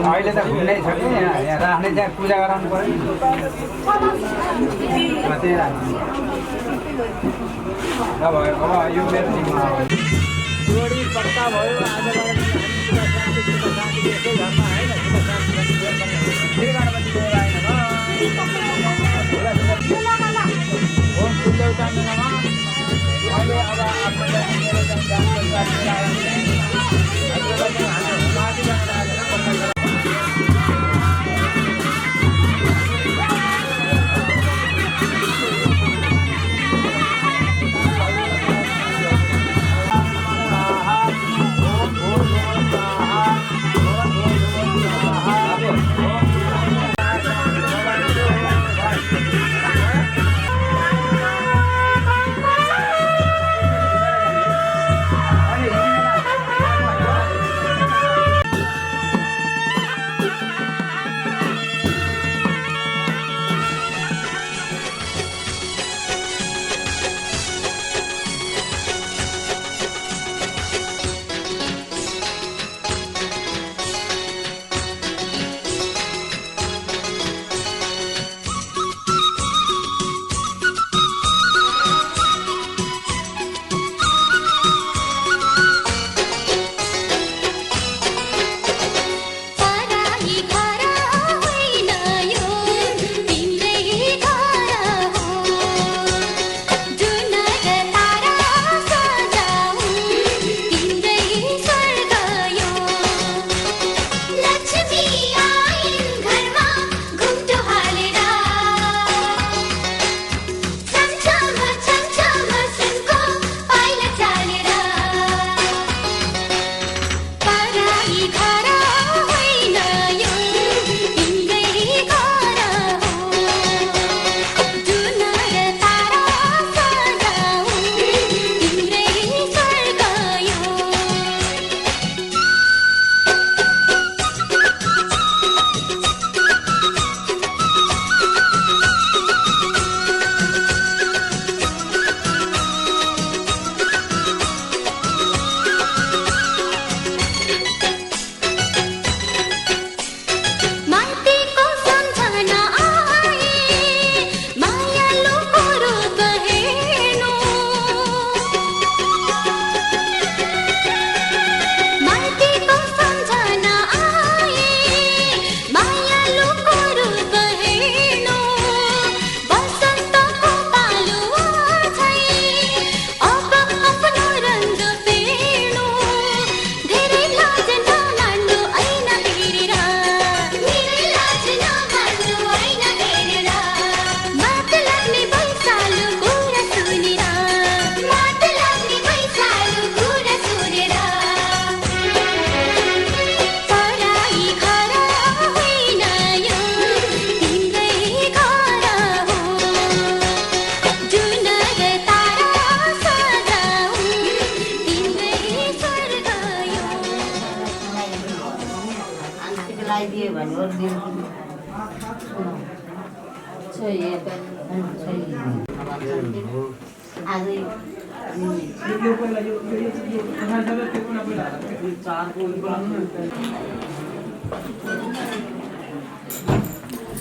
अहिले त घुम्नै छ कि यहाँ राख्ने चाहिँ पूजा गराउनु पर्यो अब यो मेरो टिममा जोडी पक्का भयो आजबाट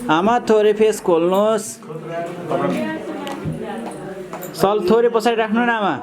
आमा थोरै फेस खोल्नुहोस् सल थोरै पछाडि राख्नु न आमा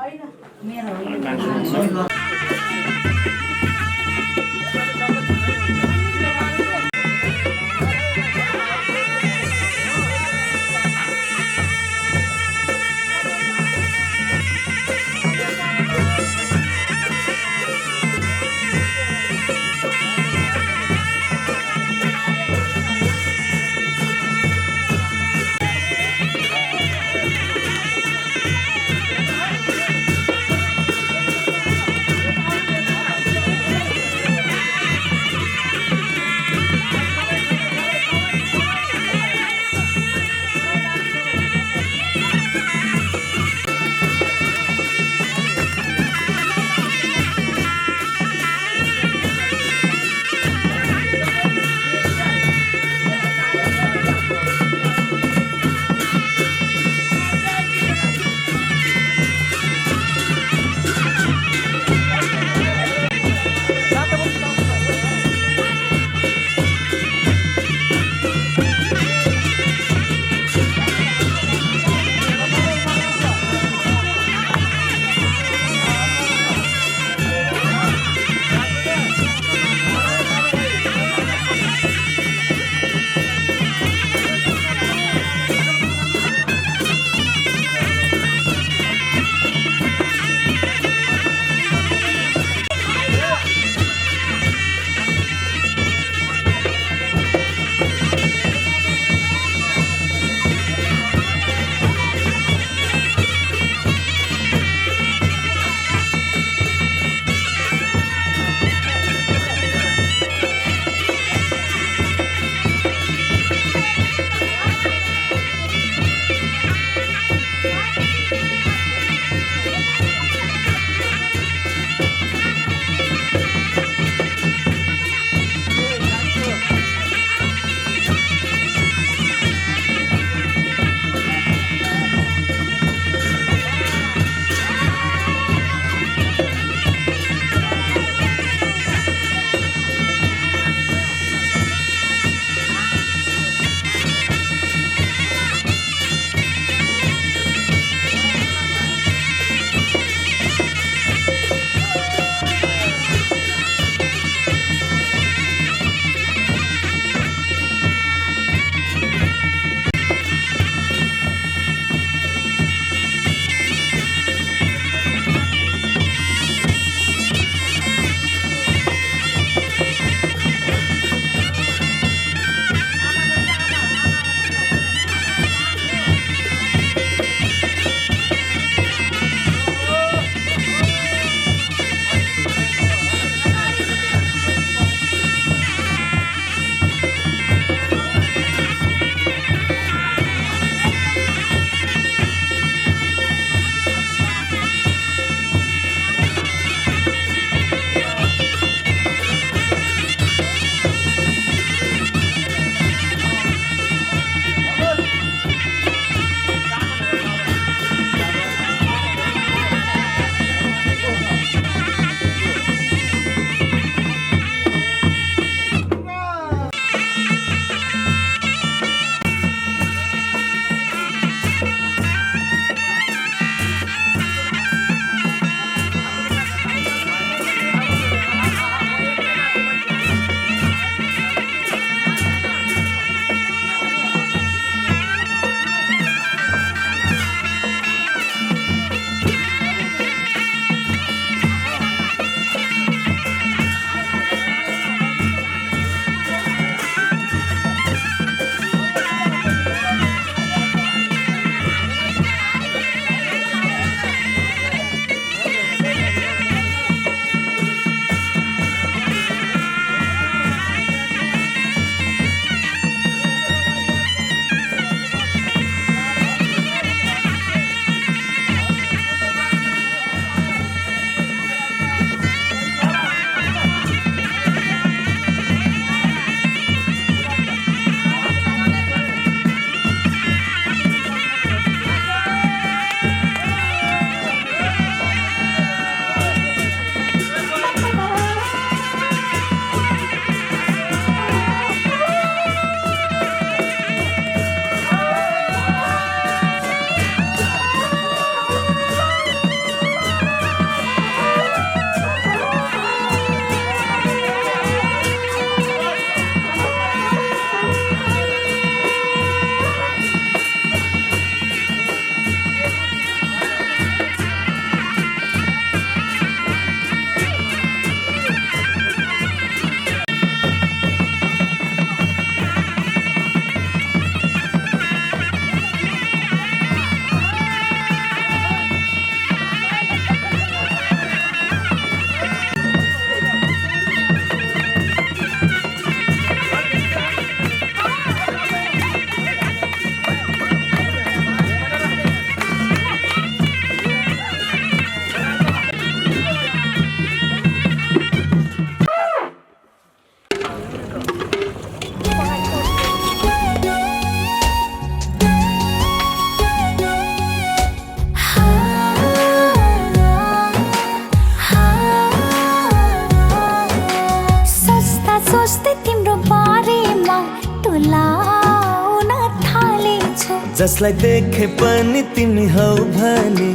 जसलाई देखे पनि तिमी हौ भने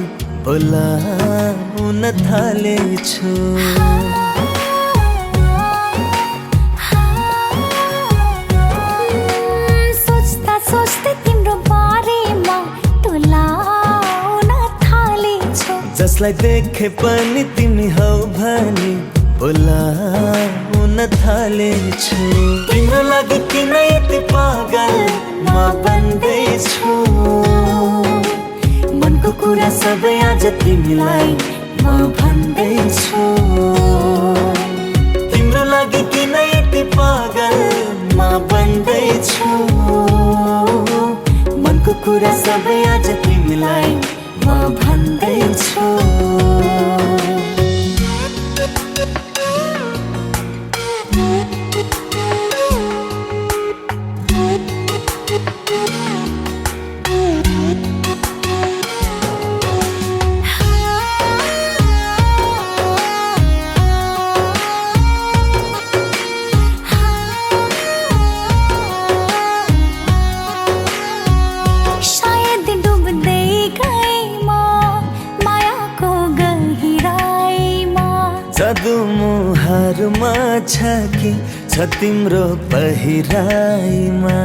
बोलाउन थालेछु सोच्दा सोच्दै तिम्रो बारेमा टोलाउन थालेछु जसलाई देखे पनि तिमी हौ भने बोलाउन थालेछु तिम्रो लागि किन यति पागल म बन्दैछु मनको कुरा सबै आज तिमीलाई म भन्दैछु तिम्रो लागि किन यति पागल म बन्दैछु मनको कुरा सबै आज तिमीलाई म भन्दैछु जादु मुहारमा छ कि छ तिम्रो पहिराइमा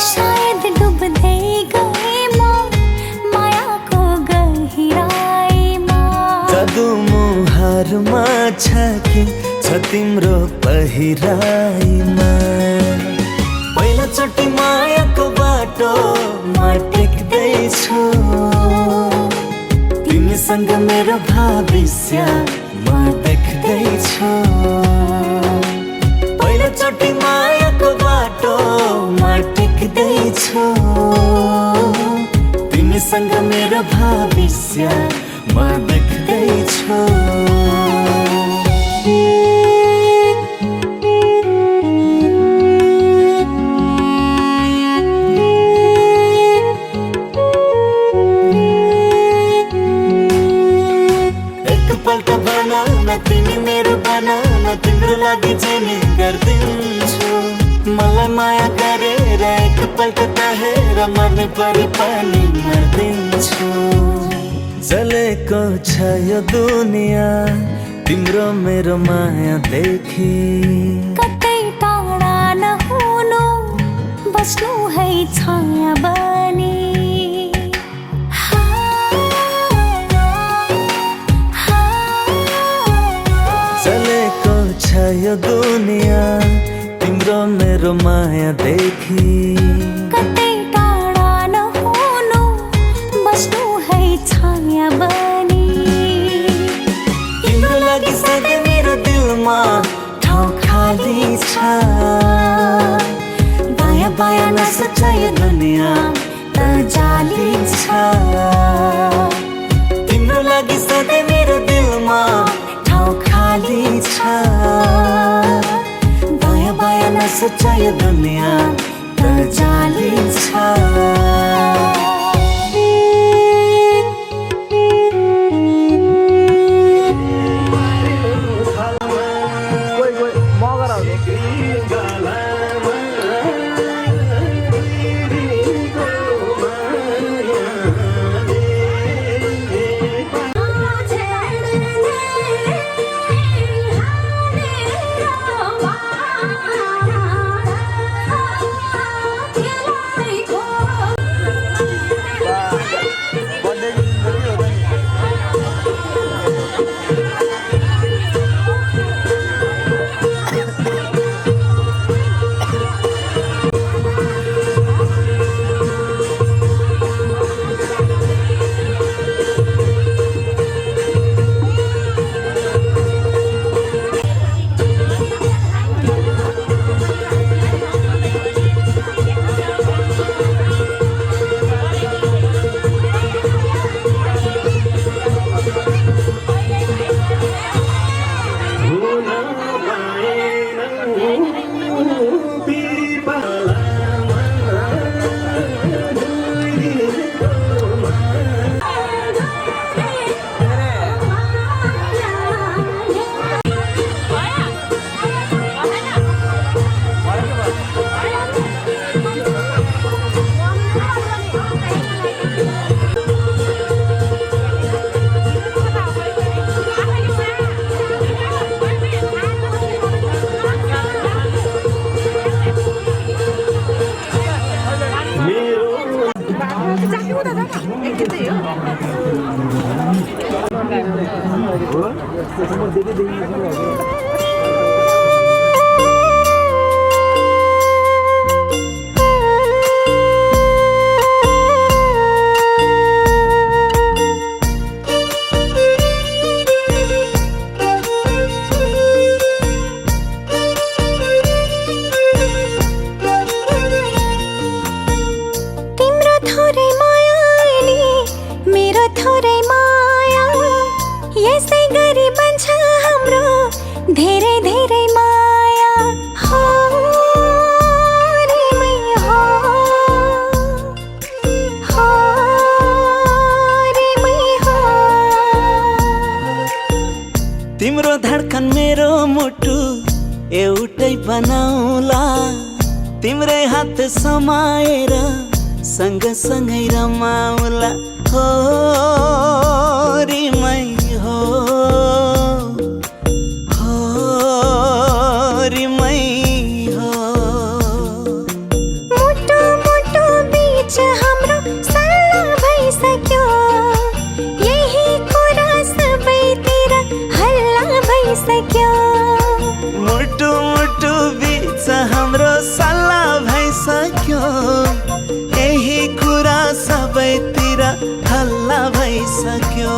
सायद डुब्दै गए म मायाको गहिराइमा जादु मुहारमा छ कि छ तिम्रो पहिराइमा पहिलोचोटि मायाको बाटो म टेक्दैछु तिमीसँग मेरो भविष्य म देख्दैछु पहिलोचोटि मायाको बाटो म टेक्दैछु तिमीसँग मेरो भविष्य म देख्दैछु एकपल्ट बनाउन तिमी मेरो बनाउन तिम्रो लागि जेनी गर्दिन्छु मलाई माया गरेर एकपल्ट कहेर मन परे पनि मर्दिन्छु जलेको छ यो दुनिया तिम्रो मेरो माया देखि कतै टाढा नहुनु बस्नु है छाया बनी चलेको छ यो दुनिया तिम्रो मेरो माया देखि कतै टाढा नहुनु बस्नु है छाया बनी तिम्रो लागि सधैँ मेरो दिलमा ठाउँ खाली छ बाया बाया नसोच यो दुनिया त जाली छ तिम्रो लागि सधैँ मेरो दिलमा खाली छ बाया बाया नसोच यो दुनिया त जाली छ उता जा न एकदिन चाहिँ हो धेरै धेरै माया हो रे मै हो रे मै हो तिम्रो धड्कन मेरो मुटु एउटै बनाउला तिम्रै हात समाएर सँगसँगै रमाउला हो रे मै हो मुटु मुटु बीच हाम्रो सल्लाह भइसक्यो यही कुरा सबैतिर हल्ला भइसक्यो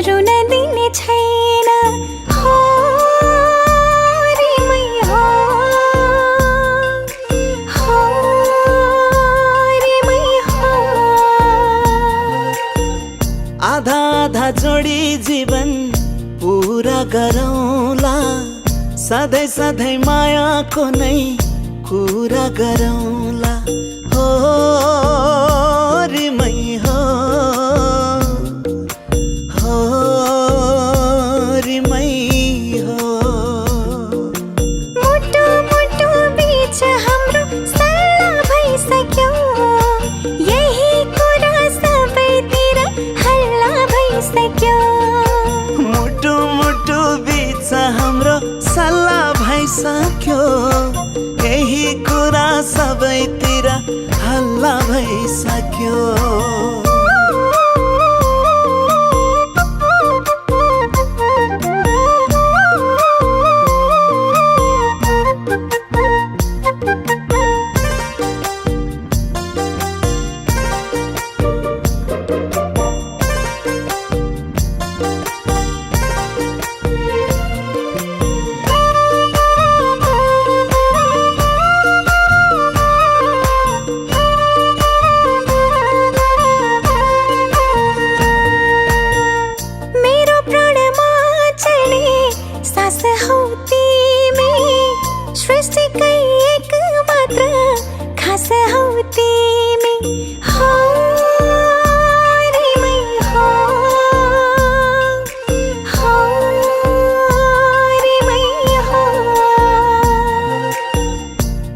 रुन दिने छैन हो रे मै हो रे मै हो आधा आधा जोडी जीवन पूरा गरौँला सधैँ सधैँ मायाको नै कुरा गरौँला हो रे मै हो सल्लाह भइसक्यो यही कुरा सबैतिर हल्ला भइसक्यो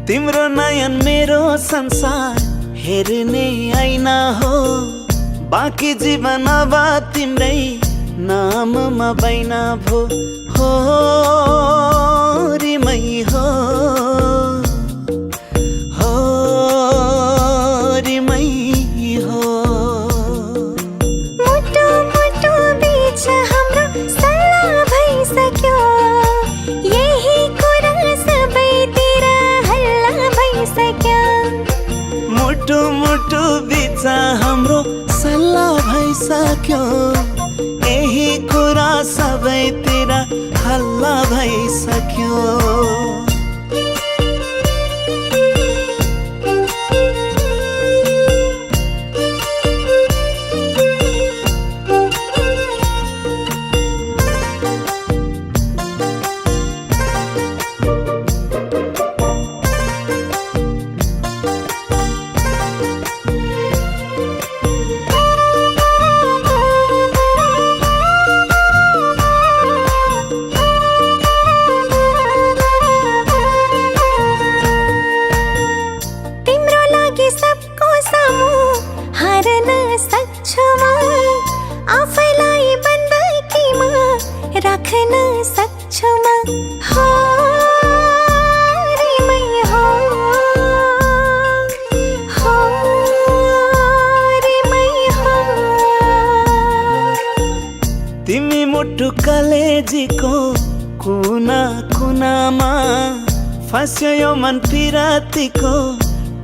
तिम्रो नयन मेरो संसार हेर्ने ऐना हो बाँकी जीवन अब तिम्रै नाममा बैना भो हो रे मै हो रे मै हो मुटु मुटु बीच हाम्रो सल्लाह भइसक्यो यही कुरा सबैतिर हल्ला भइसक्यो मुटु मुटु बीच हाम्रो सल्लाह भइसक्यो यही कुरा सबैतिर हल्ला भइसक्यो आफैलाई बन्दकीमा राख्न सक्छु म हो रे मै हो हो रे मै हो तिमी मुटु कलेजीको कुना कुनामा फस्यो यो मन पिरातीको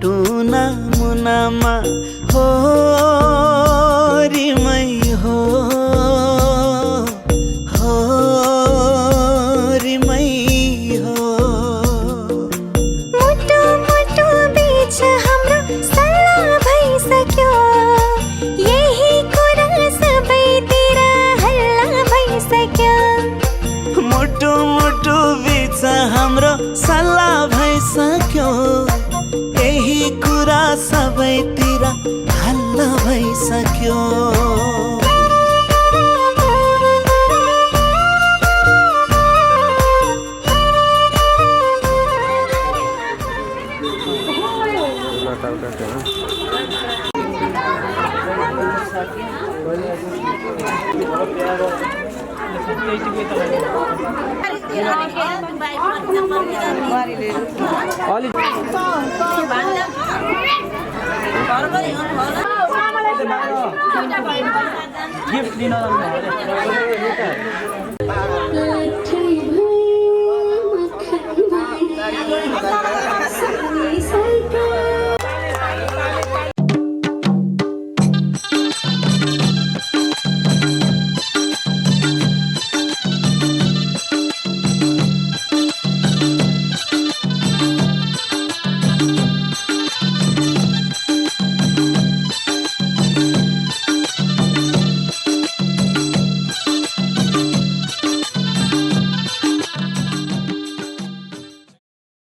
टुना मुनामा हो रिमै हो हो रिमै हो मुटु मुटु बीच हाम्रो सल्लाह भइसक्यो यही कुरा सबैतिर हल्ला भइसक्यो मुटु मुटु बीच हाम्रो सल्लाह भइसक्यो यही कुरा सबैतिर हल्ला भइसक्यो गिफ्ट दिन लट्ठै भई मक्खन भई